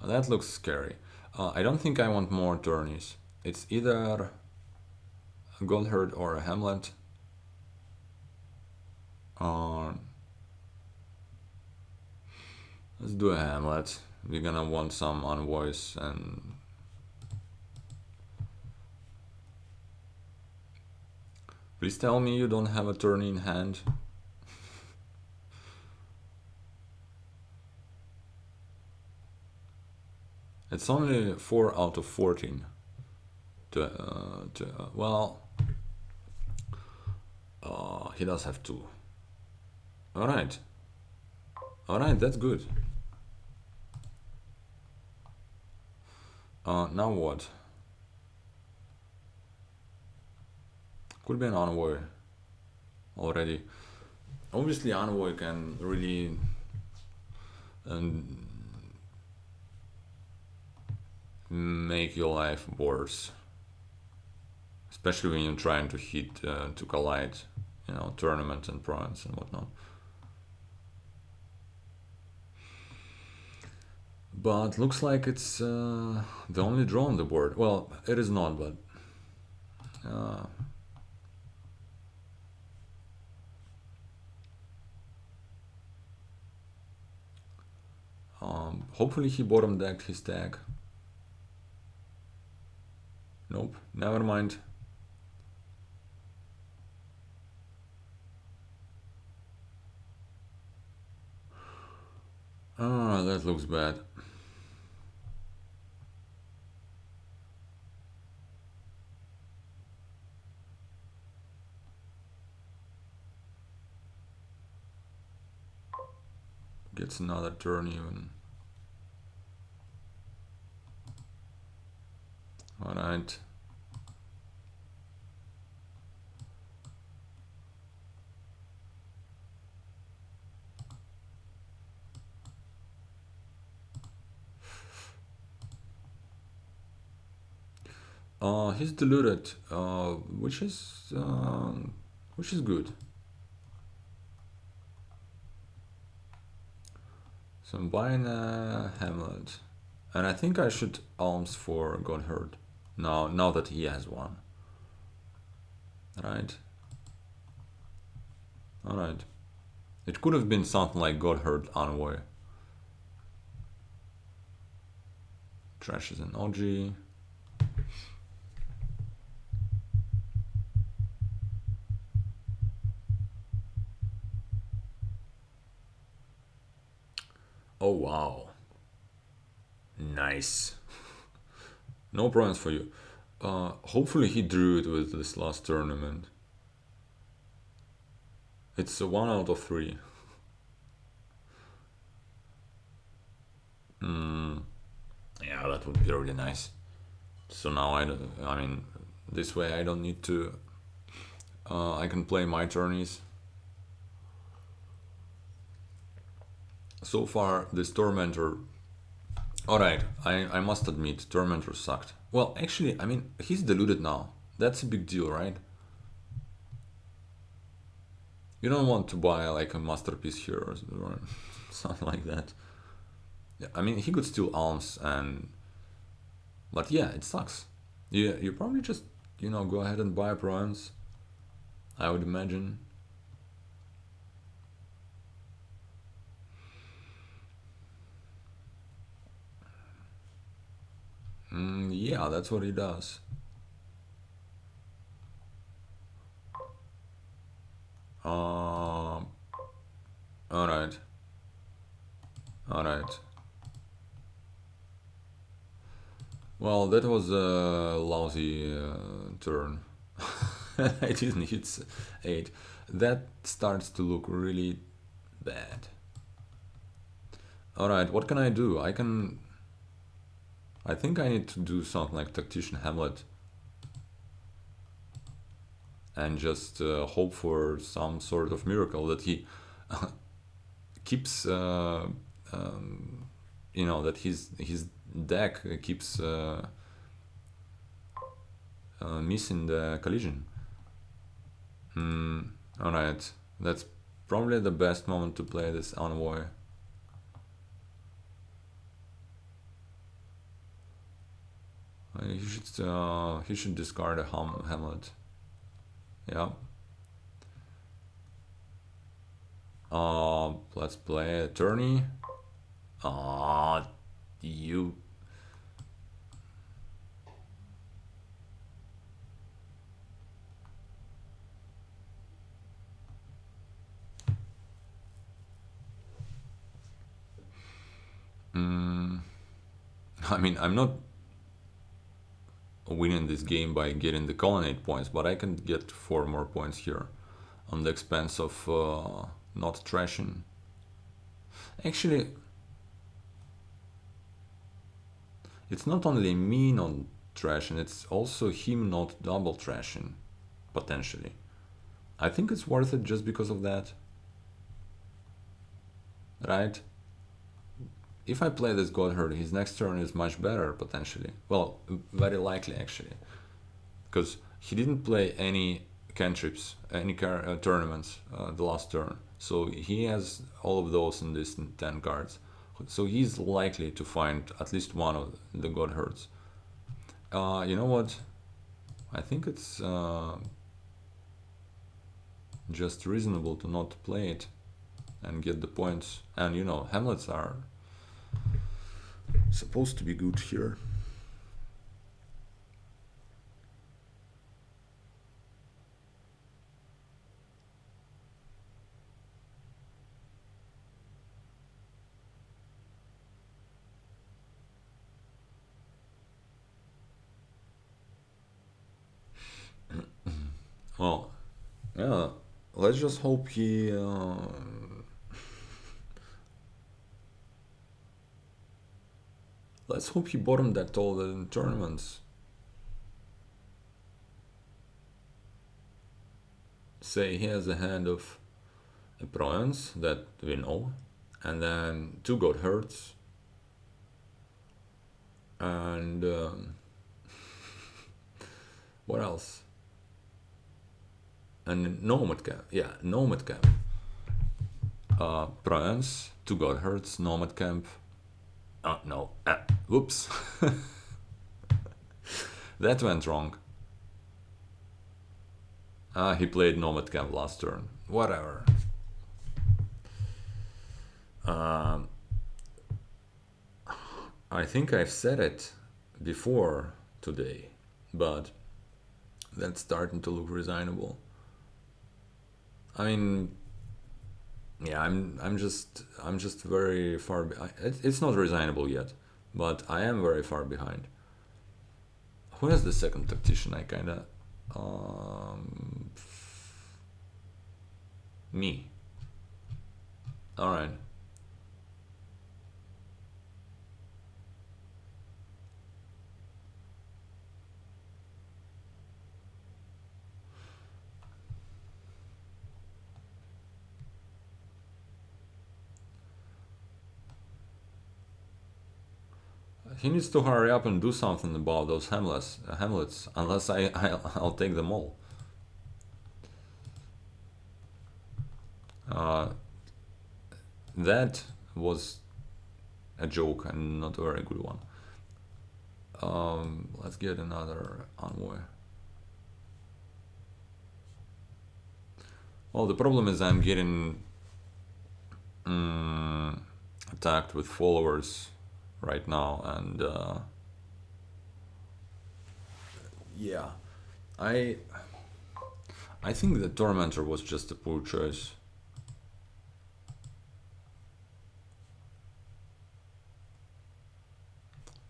That looks scary. I don't think I want more tourneys. It's either a Goldherd or a Hamlet. Let's do a Hamlet. We're gonna want some envoys and please tell me you don't have a turn in hand. It's only 4 out of 14. Well, he does have 2. Alright. Alright, that's good. Now what? Could be an envoy already. Obviously, envoy can really make your life worse, especially when you're trying to hit to collide, you know, tournament and province and whatnot. But looks like it's the only draw on the board. Well, it is not, but hopefully he bottom decked his deck. Nope, never mind. Ah, that looks bad. Gets another turn even. Alright. He's diluted, which is good. So I'm buying a Hamlet, and I think I should alms for Goldherd now that he has one. Right. Alright. It could have been something like Goldherd Envoy. Trashes an OG. Oh wow. Nice. No problems for you. Hopefully he drew it with this last tournament. It's a 1 out of 3. Yeah, that would be really nice. So now I mean, this way I don't need to. I can play my tourneys. So far, this Tormentor. Alright, I must admit, Tormentor sucked. Well, actually, I mean, he's diluted now. That's a big deal, right? You don't want to buy like a masterpiece here or something like that. Yeah, I mean, he could steal alms and. But yeah, it sucks. You probably just, you know, go ahead and buy a province, I would imagine. Yeah, that's what he does. Alright. Alright. Well, that was a lousy turn. I didn't hit 8. That starts to look really bad. Alright, what can I do? I think I need to do something like Tactician Hamlet. And just hope for some sort of miracle that he keeps, you know, that his deck keeps missing the collision. Alright, that's probably the best moment to play this envoy. He should discard a Hamlet. Yeah. Let's play attorney. You. I mean, I'm not winning this game by getting the colonnade points, but I can get 4 more points here on the expense of not trashing. Actually, it's not only me not trashing, it's also him not double trashing, potentially. I think it's worth it just because of that. Right? If I play this Godherd, his next turn is much better, potentially. Well, very likely, actually. Because he didn't play any cantrips, any tournaments the last turn. So he has all of those in these 10 cards. So he's likely to find at least one of the Godherds. You know what? I think it's just reasonable to not play it and get the points. And you know, Hamlets are supposed to be good here. Well, yeah, let's just hope he let's hope he bottomed at all the tournaments. Say he has a hand of a Province that we know, and then 2 Godherds, and what else? And Nomad Camp, yeah, Nomad Camp. Province, 2 Godherds, Nomad Camp. Oh no, whoops. That went wrong. He played Nomad Camp last turn. Whatever. I think I've said it before today, but that's starting to look resignable. I mean, yeah, I'm just very far behind. It's not resignable yet, but I am very far behind. Who has the second tactician? I kinda me. All right. He needs to hurry up and do something about those hamlets, unless I'll take them all. That was a joke and not a very good one. Let's get another envoy. Well, the problem is I'm getting attacked with followers right now, and yeah, I think the Tormentor was just a poor choice.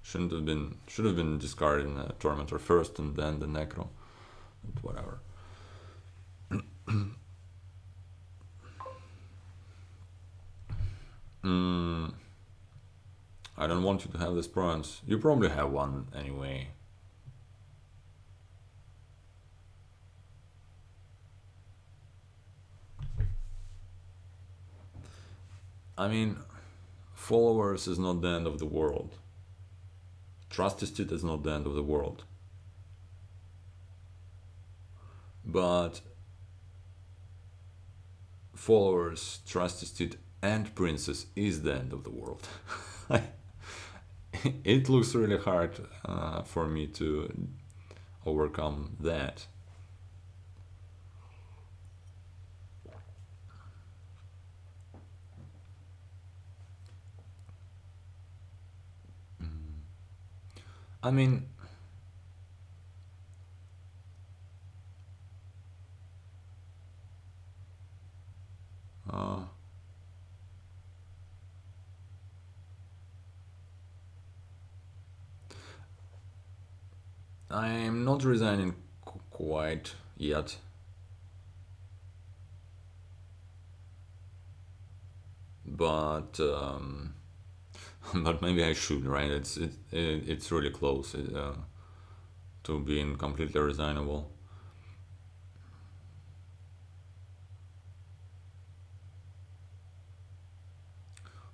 Should have been discarding the Tormentor first and then the Necro, but whatever. I don't want you to have this bronze. You probably have one anyway. I mean, followers is not the end of the world. Trusted is not the end of the world. But followers, trusted, and princess is the end of the world. It looks really hard for me to overcome that. I mean, uh, I'm not resigning quite yet. But but maybe I should, right? It's really close to being completely resignable.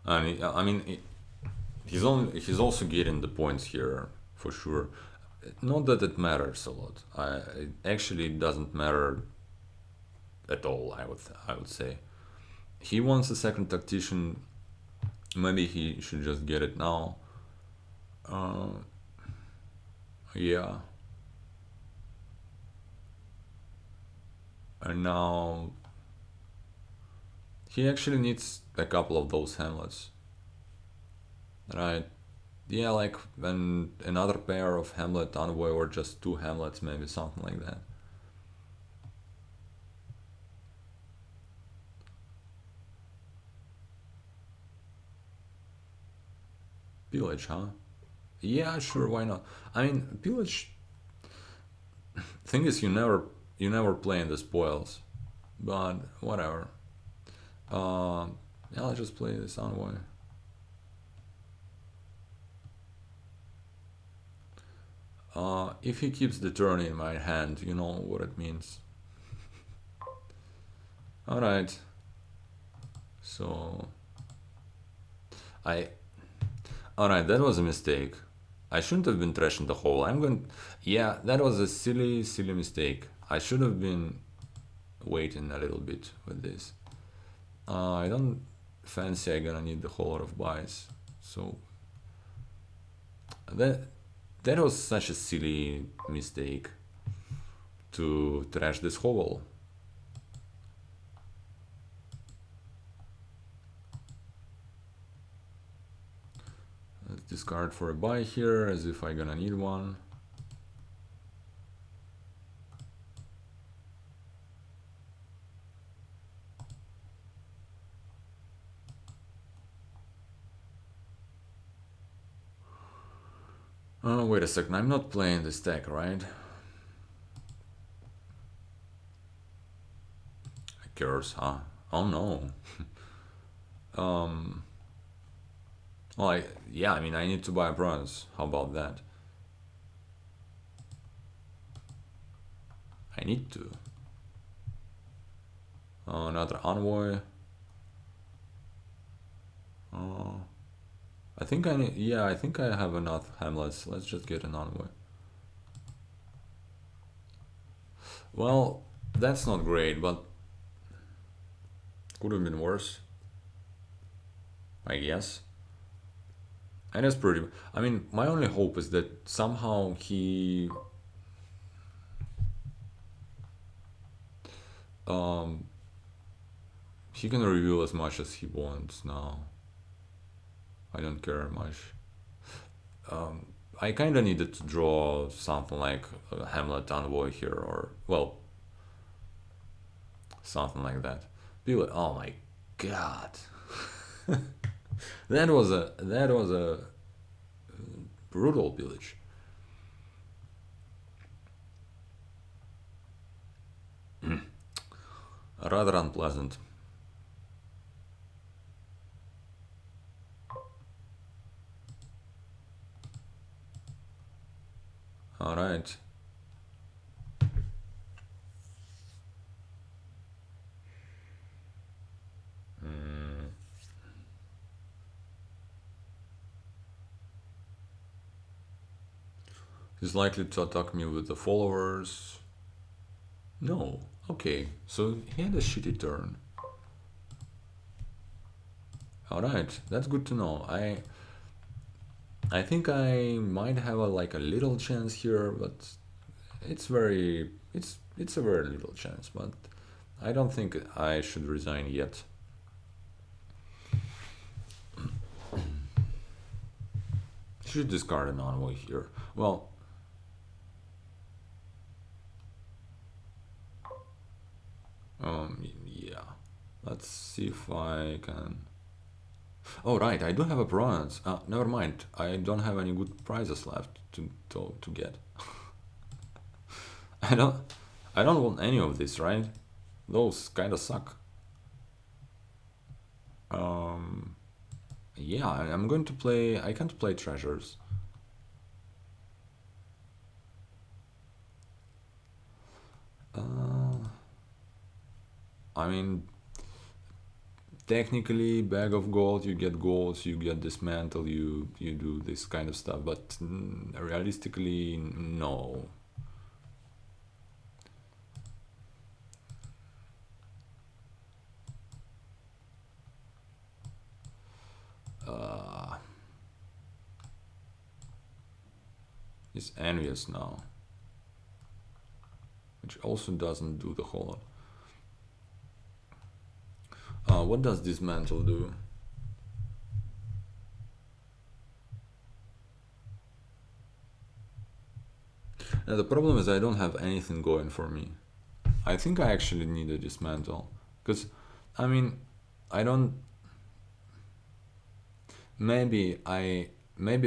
And I mean, he's also getting the points here for sure. Not that it matters a lot. It actually doesn't matter at all. I would say he wants a second tactician. Maybe he should just get it now. Uh, yeah. And now he actually needs a couple of those hamlets, right? Yeah, like another pair of Hamlet Envoy or just two Hamlets, maybe something like that. Pillage, huh? Yeah, sure, why not? I mean, Pillage. Thing is, you never play in the spoils, but whatever. Yeah, I'll just play this Envoy. If he keeps the turn in my hand, you know what it means. All right. So I. All right, that was a mistake. I shouldn't have been trashing the hole. I'm going. Yeah, that was a silly, silly mistake. I should have been waiting a little bit with this. I don't fancy I'm gonna need the whole lot of buys. So that that was such a silly mistake to trash this hovel. Let's discard for a buy here as if I'm gonna need one. Oh, wait a second, I'm not playing this deck, right? Curse, huh? Oh no. um. Well, yeah, I mean, I need to buy bronze. How about that? I need to. Another envoy. Uh, I think I need. Yeah, I think I have enough hamlets. Let's just get an envoy. Well, that's not great, but could have been worse, I guess. And it's pretty. I mean, my only hope is that somehow um, he can reveal as much as he wants now. I don't care much. I kind of needed to draw something like a Hamlet Envoy here, or well, something like that. People, oh my god, that was a brutal pillage. Rather unpleasant. All right. He's likely to attack me with the followers. No. Okay, so he had a shitty turn. Alright, that's good to know. I think I might have like a little chance here, but it's a very little chance, but I don't think I should resign yet. Should discard an envoy here. Well, yeah. Let's see if I can. Oh right, I do have a bronze. Never mind. I don't have any good prizes left to get. I don't want any of this, right? Those kind of suck. Yeah, I'm going to play. I can't play treasures. I mean, technically, bag of gold, you get golds, you get dismantle, you do this kind of stuff, but realistically, no. He's envious now, which also doesn't do the whole lot. What does this mantle do? Now the problem is I don't have anything going for me. I think I actually need a dismantle, because I mean, I don't. Maybe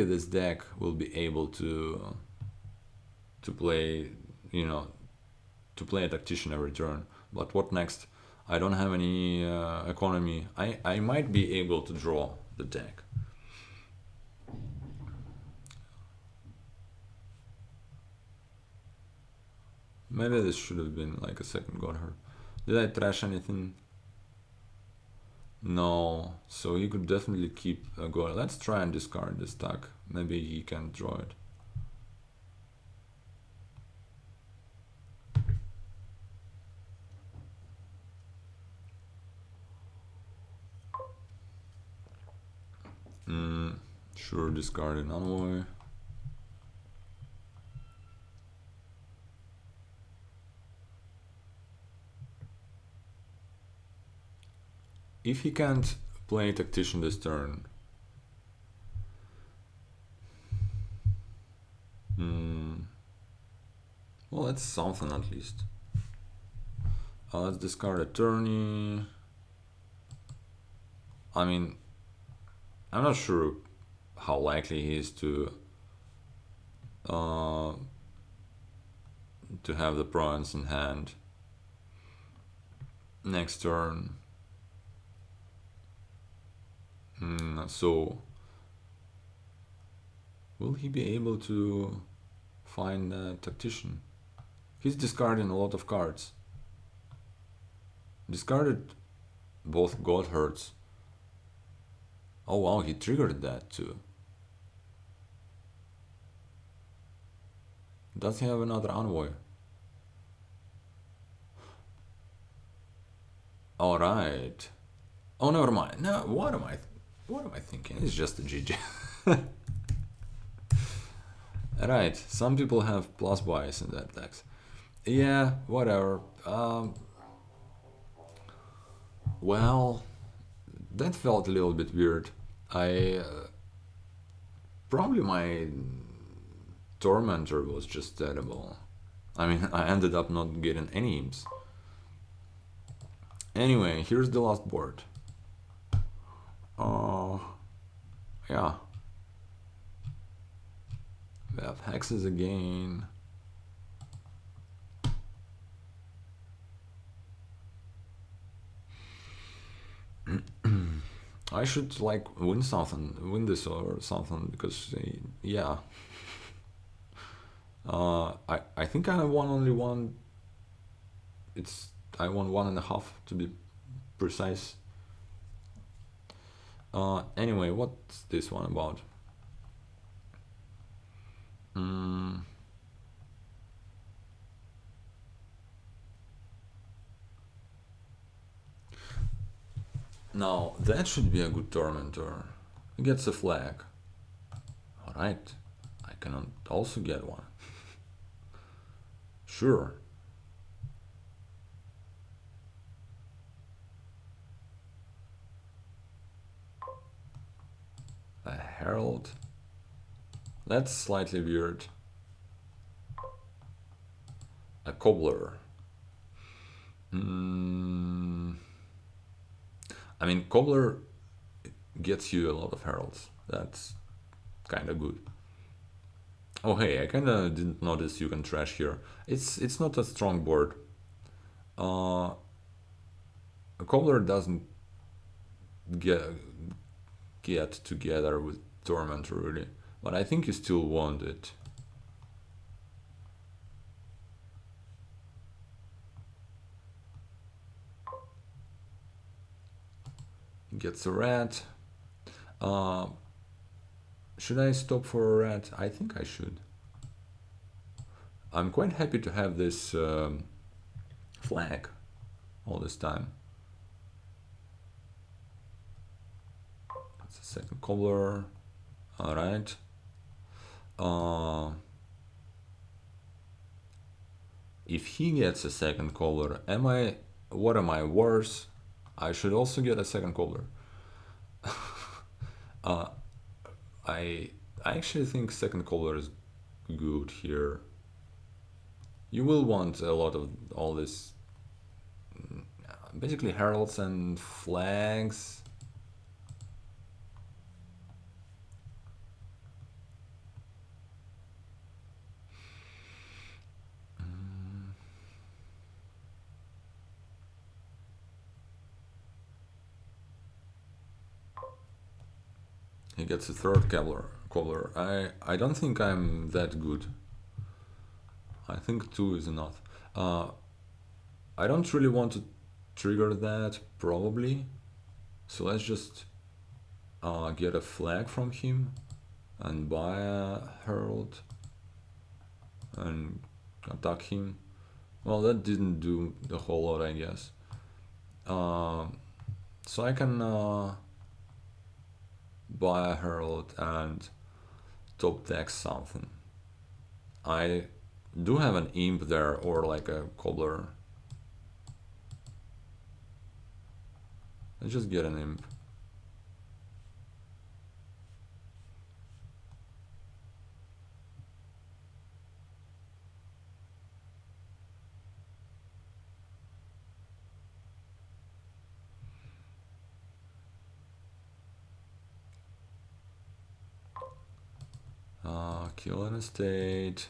this deck will be able to play, to play a tactician every turn. But what next? I don't have any economy. I might be able to draw the deck. Maybe this should have been like a second Godheart. Did I trash anything? No, so he could definitely keep a God. Let's try and discard this stack. Maybe he can draw it. Sure, discard an envoy. If he can't play tactician this turn, well, that's something at least. Let's discard attorney. I mean, I'm not sure how likely he is to have the bronze in hand next turn. So will he be able to find a tactician? He's discarding a lot of cards. Discarded both Godhearts. Oh wow, he triggered that too. Does he have another envoy? Alright. Oh, never mind. No, what am I thinking? It's just a GG. Right, some people have plus buys in that decks. Yeah, whatever. Well, that felt a little bit weird. Probably my Tormentor was just terrible. I mean, I ended up not getting any imps. Anyway, here's the last board. Yeah. We have hexes again. I should like win this or something, because yeah. I think I won only one. I won 1.5 to be precise. Anyway, what's this one about? Now, that should be a good Tormentor. He gets a flag. Alright, I can also get one. Sure. A Herald. That's slightly weird. A cobbler. Mm, I mean, cobbler gets you a lot of heralds. That's kind of good. Oh hey, I kind of didn't notice you can trash here. It's not a strong board. Uh, a cobbler doesn't get together with Tormentor really, but I think you still want it. Gets a rat. Uh, should I stop for a rat? I think I should. I'm quite happy to have this flag all this time. That's a second cobbler. Alright. If he gets a second cobbler, what am I worse? I should also get a second cobbler. I actually think second cobbler is good here. You will want a lot of all this, basically heralds and flags. He gets a third cobbler. I don't think I'm that good. I think 2 is enough. I don't really want to trigger that, probably. So let's just get a flag from him and buy a herald and attack him. Well, that didn't do a whole lot, I guess. So I can buy a herald and top deck something. I do have an imp there, or like a cobbler. Let's just get an imp. Kill an estate.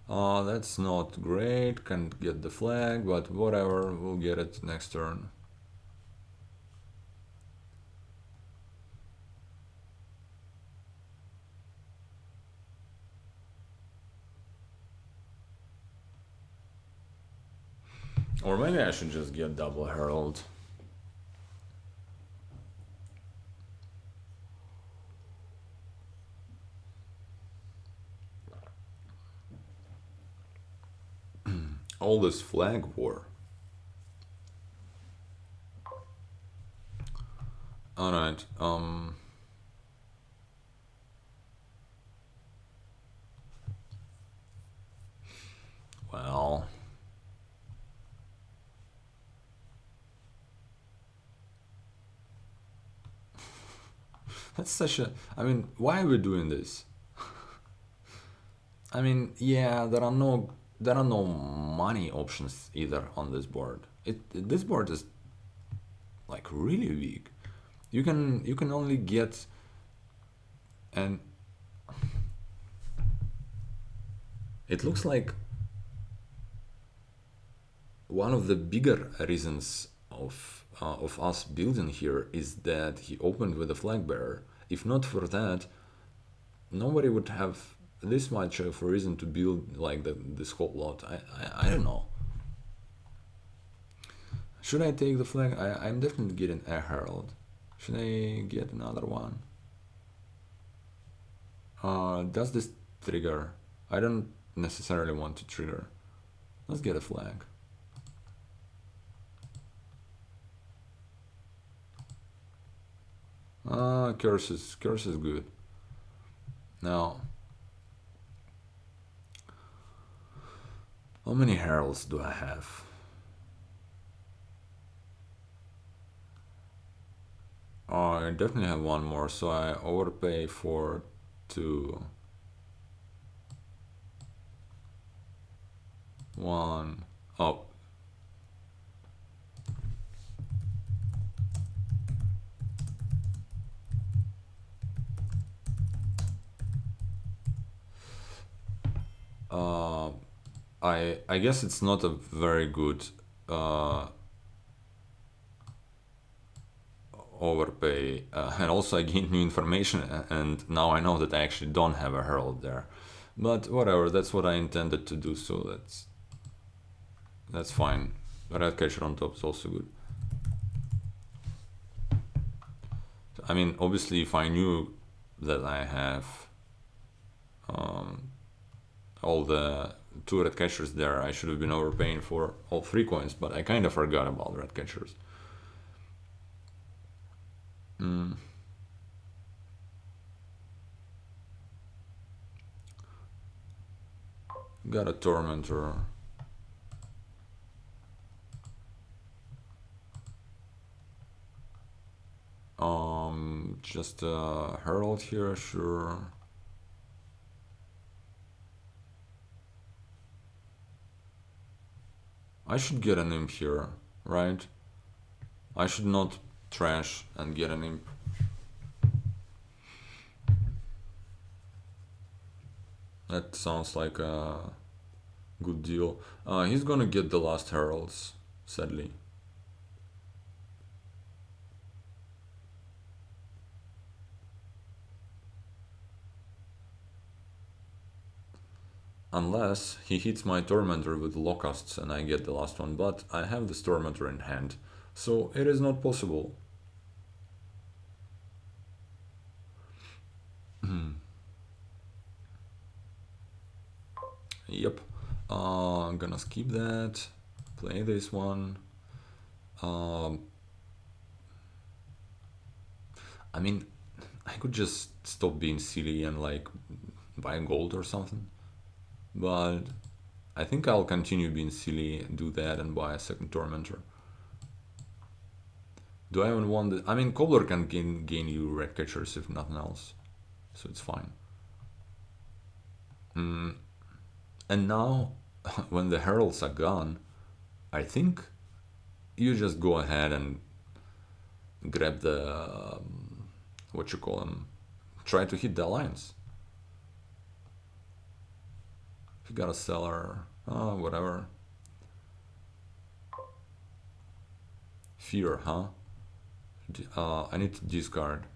That's not great, can't get the flag, but whatever, we'll get it next turn. Or maybe I should just get double herald. All this flag war. Alright, well, that's such a, I mean, why are we doing this? I mean, yeah, there are no money options either on this board. This board is like really weak. You can only get, and it looks like one of the bigger reasons of us building here is that he opened with a flag bearer. If not for that, nobody would have this much of a reason to build like this whole lot. I don't know. Should I take the flag? I'm definitely getting a herald. Should I get another one? Does this trigger? I don't necessarily want to trigger. Let's get a flag. Curse is good. Now, how many heralds do I have? I definitely have one more, so I overpay for 2. 1. Oh. I guess it's not a very good overpay, and also I gained new information, and now I know that I actually don't have a herald there. But whatever, that's what I intended to do, so that's fine. Red catcher on top is also good. I mean, obviously, if I knew that I have all the 2 red catchers there, I should have been overpaying for all 3 coins, but I kind of forgot about red catchers. Got a Tormentor. Just a Herald here, sure. I should get an imp here, right? I should not trash and get an imp. That sounds like a good deal. He's gonna get the last heralds, sadly. Unless he hits my Tormentor with Locusts and I get the last one, but I have this Tormentor in hand, so it is not possible. Yep. I'm gonna skip that, play this one. I mean, I could just stop being silly and like buy gold or something, but I think I'll continue being silly, do that, and buy a second Tormentor. Do I even want the... I mean, Cobbler can gain you red catchers if nothing else, so it's fine. And now, when the heralds are gone, I think you just go ahead and grab the... what you call them? Try to hit the alliance. If you got a seller, whatever. Fear, huh? I need to discard.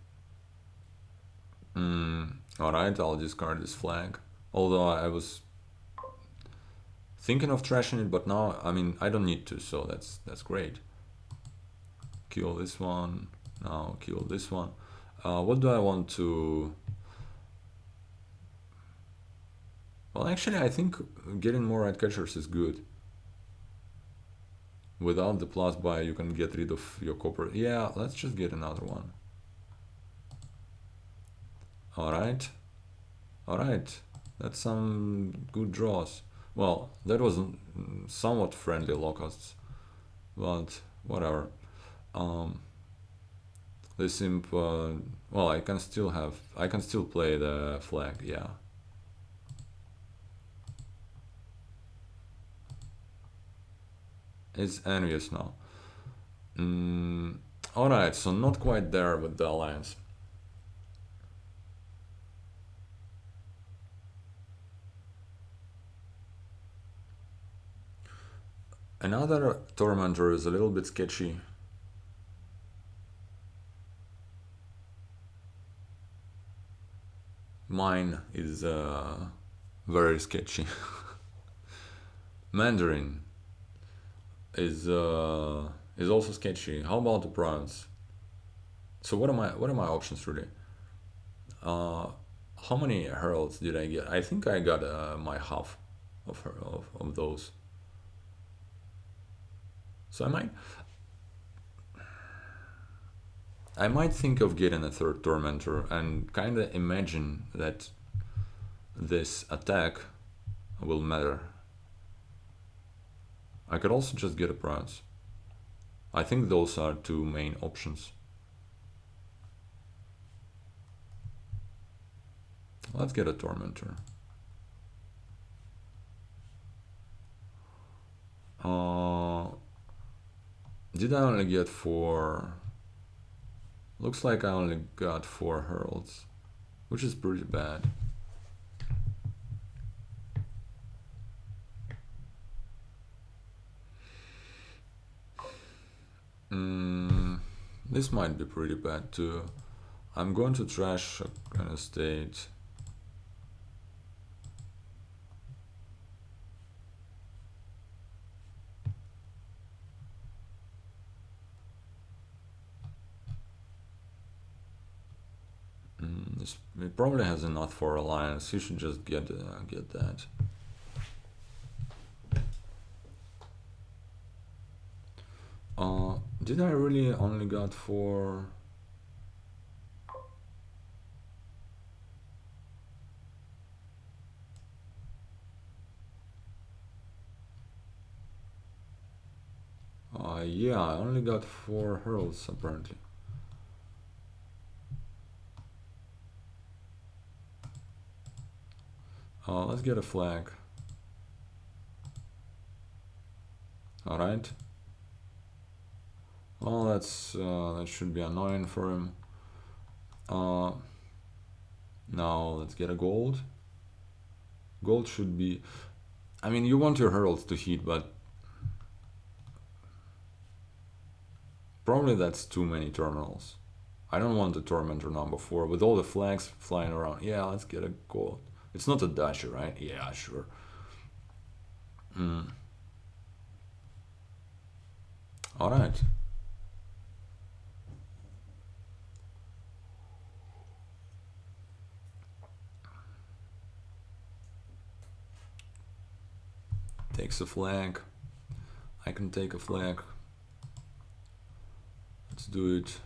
Alright, I'll discard this flag. Although I was thinking of trashing it, but now, I mean, I don't need to, so that's great. Kill this one. Now kill this one. What do I want to... Well, actually, I think getting more red catchers is good. Without the plus buy, you can get rid of your copper. Yeah, let's just get another one. Alright. Alright. That's some good draws. Well, that was somewhat friendly locusts, but whatever. This imp, well, I can still play the flag, yeah. It's envious now. Alright, so not quite there with the alliance. Another Tormentor is a little bit sketchy. Mine is very sketchy. Mandarin is also sketchy. How about the prawns? So what are my options really? How many heralds did I get? I think I got my half of those. So I might think of getting a third Tormentor and kinda imagine that this attack will matter. I could also just get a prize. I think those are 2 main options. Let's get a Tormentor. Did I only get 4? Looks like I only got 4 Heralds, which is pretty bad. This might be pretty bad too. I'm going to trash an estate. It probably has enough for alliance. He should just get that. Did I really only got 4? Yeah, I only got 4 heralds apparently. Let's get a flag. All right. Well, that should be annoying for him. Now let's get a gold. Gold should be. I mean, you want your heralds to hit, but probably that's too many terminals. I don't want the Tormentor number 4 with all the flags flying around. Yeah, let's get a gold. It's not a Duchess, right? Yeah, sure. All right. Takes a flag. I can take a flag. Let's do it.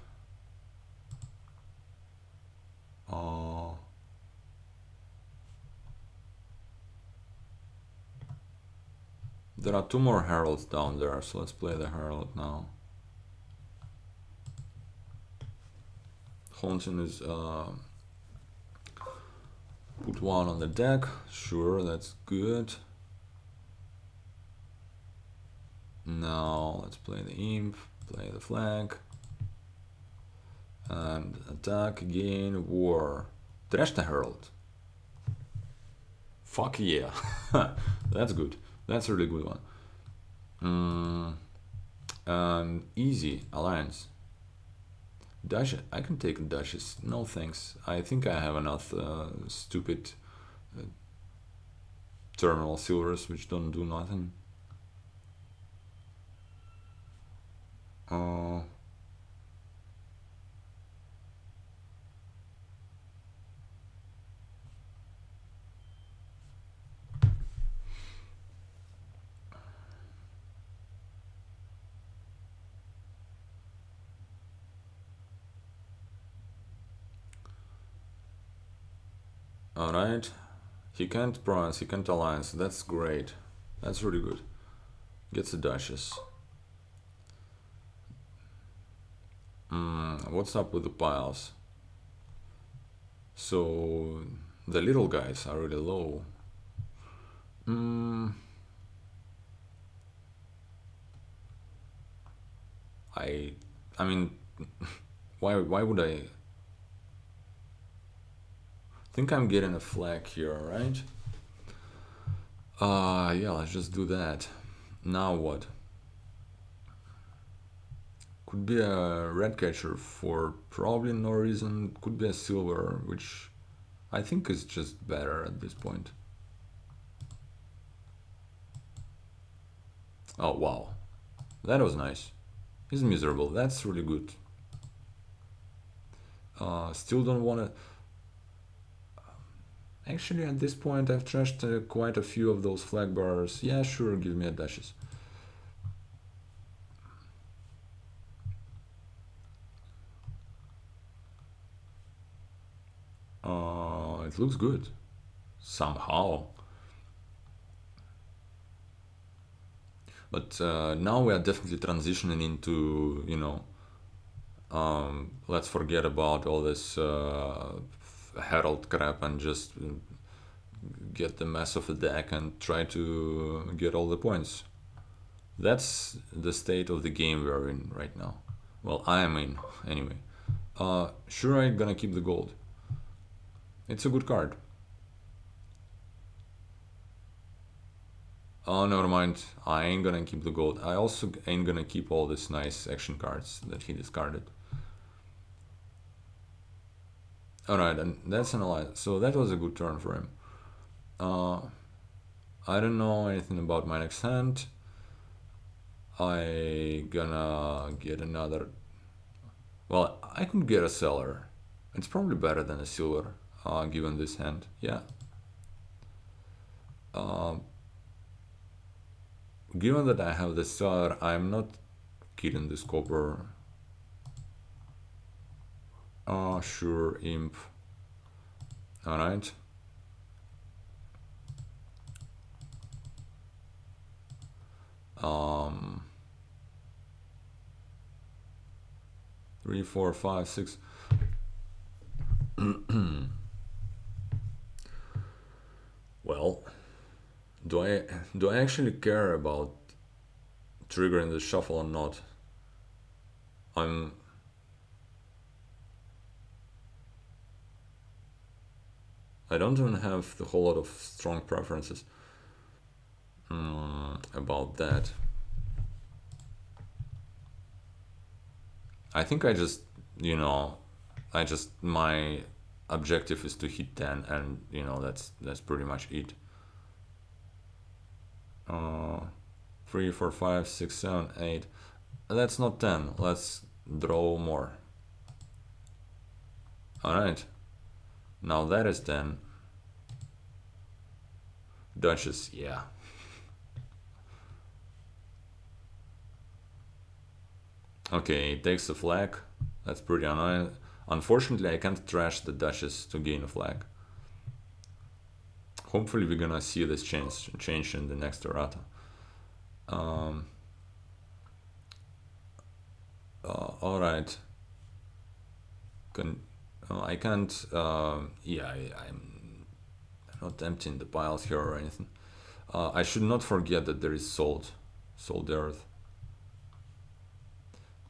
There are 2 more heralds down there, so let's play the herald now. Haunting is put 1 on the deck. Sure, that's good. Now let's play the imp, play the flag, and attack again. War. Trash the herald. Fuck yeah. That's good. That's a really good one. And easy alliance. Duchess. I can take Duchess. No thanks. I think I have enough stupid terminal silvers which don't do nothing. Alright. He can't bronze, he can't alliance. That's great. That's really good. Gets a Duchess. What's up with the piles? So the little guys are really low. I mean, why would I? Think I'm getting a flag here, right? Yeah, let's just do that. Now what? Could be a red catcher for probably no reason. Could be a silver, which I think is just better at this point. Oh wow, that was nice. He's miserable. That's really good. Still don't want to. Actually, at this point, I've trashed quite a few of those flag bearers. Yeah, sure, give me a Duchess. It looks good. Somehow. But now we are definitely transitioning into, you know, let's forget about all this herald crap and just get the mess of the deck and try to get all the points. That's the state of the game we're in right now. Well, I am in, anyway. Sure, I'm gonna keep the gold. It's a good card. Oh, never mind. I ain't gonna keep the gold. I also ain't gonna keep all these nice action cards that he discarded. Alright, and that's an alliance. So that was a good turn for him. I don't know anything about my next hand. I gonna get another... Well, I could get a seller. It's probably better than a silver, given this hand. Yeah. Given that I have the seller, I'm not killing this copper. Sure, imp. Alright. Three, four, five, six. Well, do I actually care about triggering the shuffle or not? I don't even have the whole lot of strong preferences about that. I think I just, my objective is to hit 10, and that's pretty much it. 3, 4, 5, 6, 7, 8. That's not 10. Let's draw more. Alright. Now that is 10. Duchess, yeah. Okay, it takes a flag. That's pretty annoying. Unfortunately, I can't trash the Duchess to gain a flag. Hopefully we're gonna see this change in the next errata. Alright. I can't... yeah, I'm not emptying the piles here or anything. I should not forget that there is salt earth.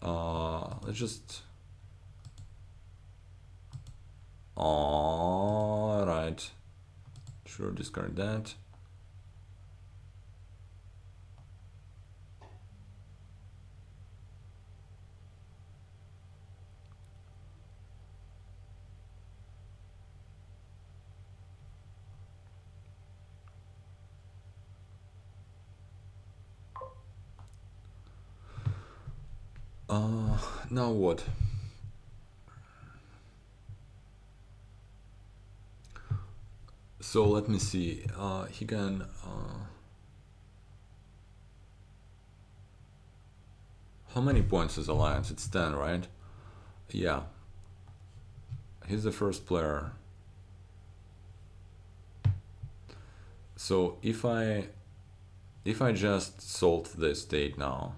Let's just... Alright. Sure, discard that. Now what? So let me see. He can... how many points is Alliance? It's 10, right? Yeah. He's the first player. So if I just sold the estate now,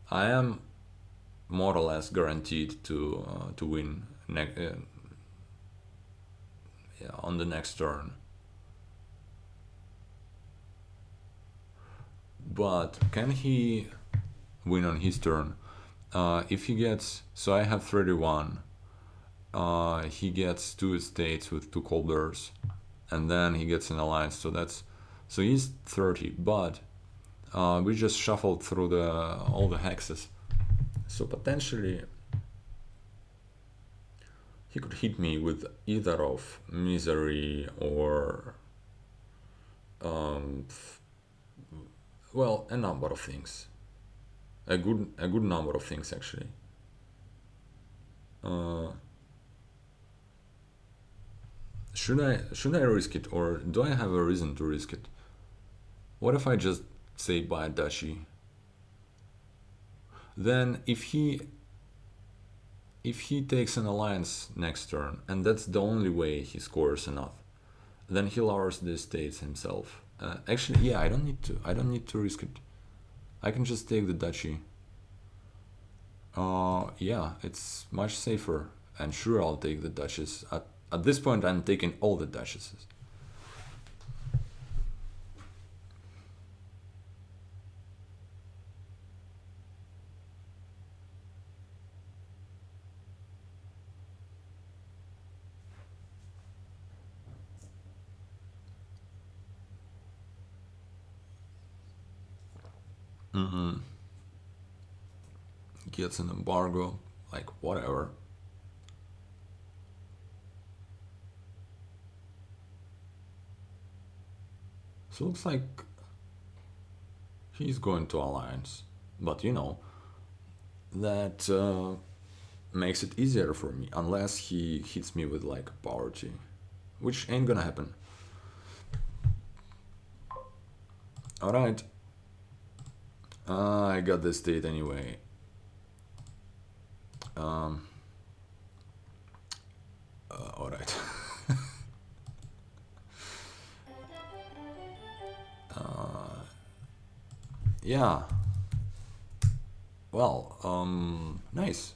I am more or less guaranteed to win on the next turn. But can he win on his turn? If he gets... So I have 31. He gets 2 estates with 2 cobbler's, and then he gets an alliance. So he's 30, but we just shuffled through all the hexes. So potentially he could hit me with either of misery or well, a number of things. A good number of things, actually. Should I risk it, or do I have a reason to risk it? What if I just say buy duchy? Then if he takes an alliance next turn, and that's the only way he scores enough, then he lowers the estates himself. Actually, yeah, I don't need to risk it. I can just take the duchy. Yeah, it's much safer. And sure, I'll take the Duchess. At this point, I'm taking all the Duchesses. Gets an embargo, like whatever. So looks like he's going to alliance, but you know, that makes it easier for me, unless he hits me with like poverty, which ain't gonna happen. Alright, I got this state anyway. Alright. Yeah. Well, nice.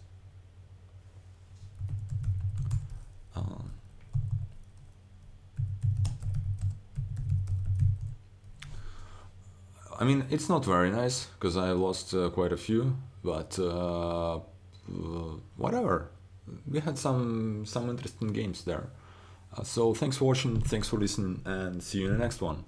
I mean, it's not very nice because I lost quite a few, but whatever. We had some interesting games there. So thanks for watching, thanks for listening, and see you in the next one.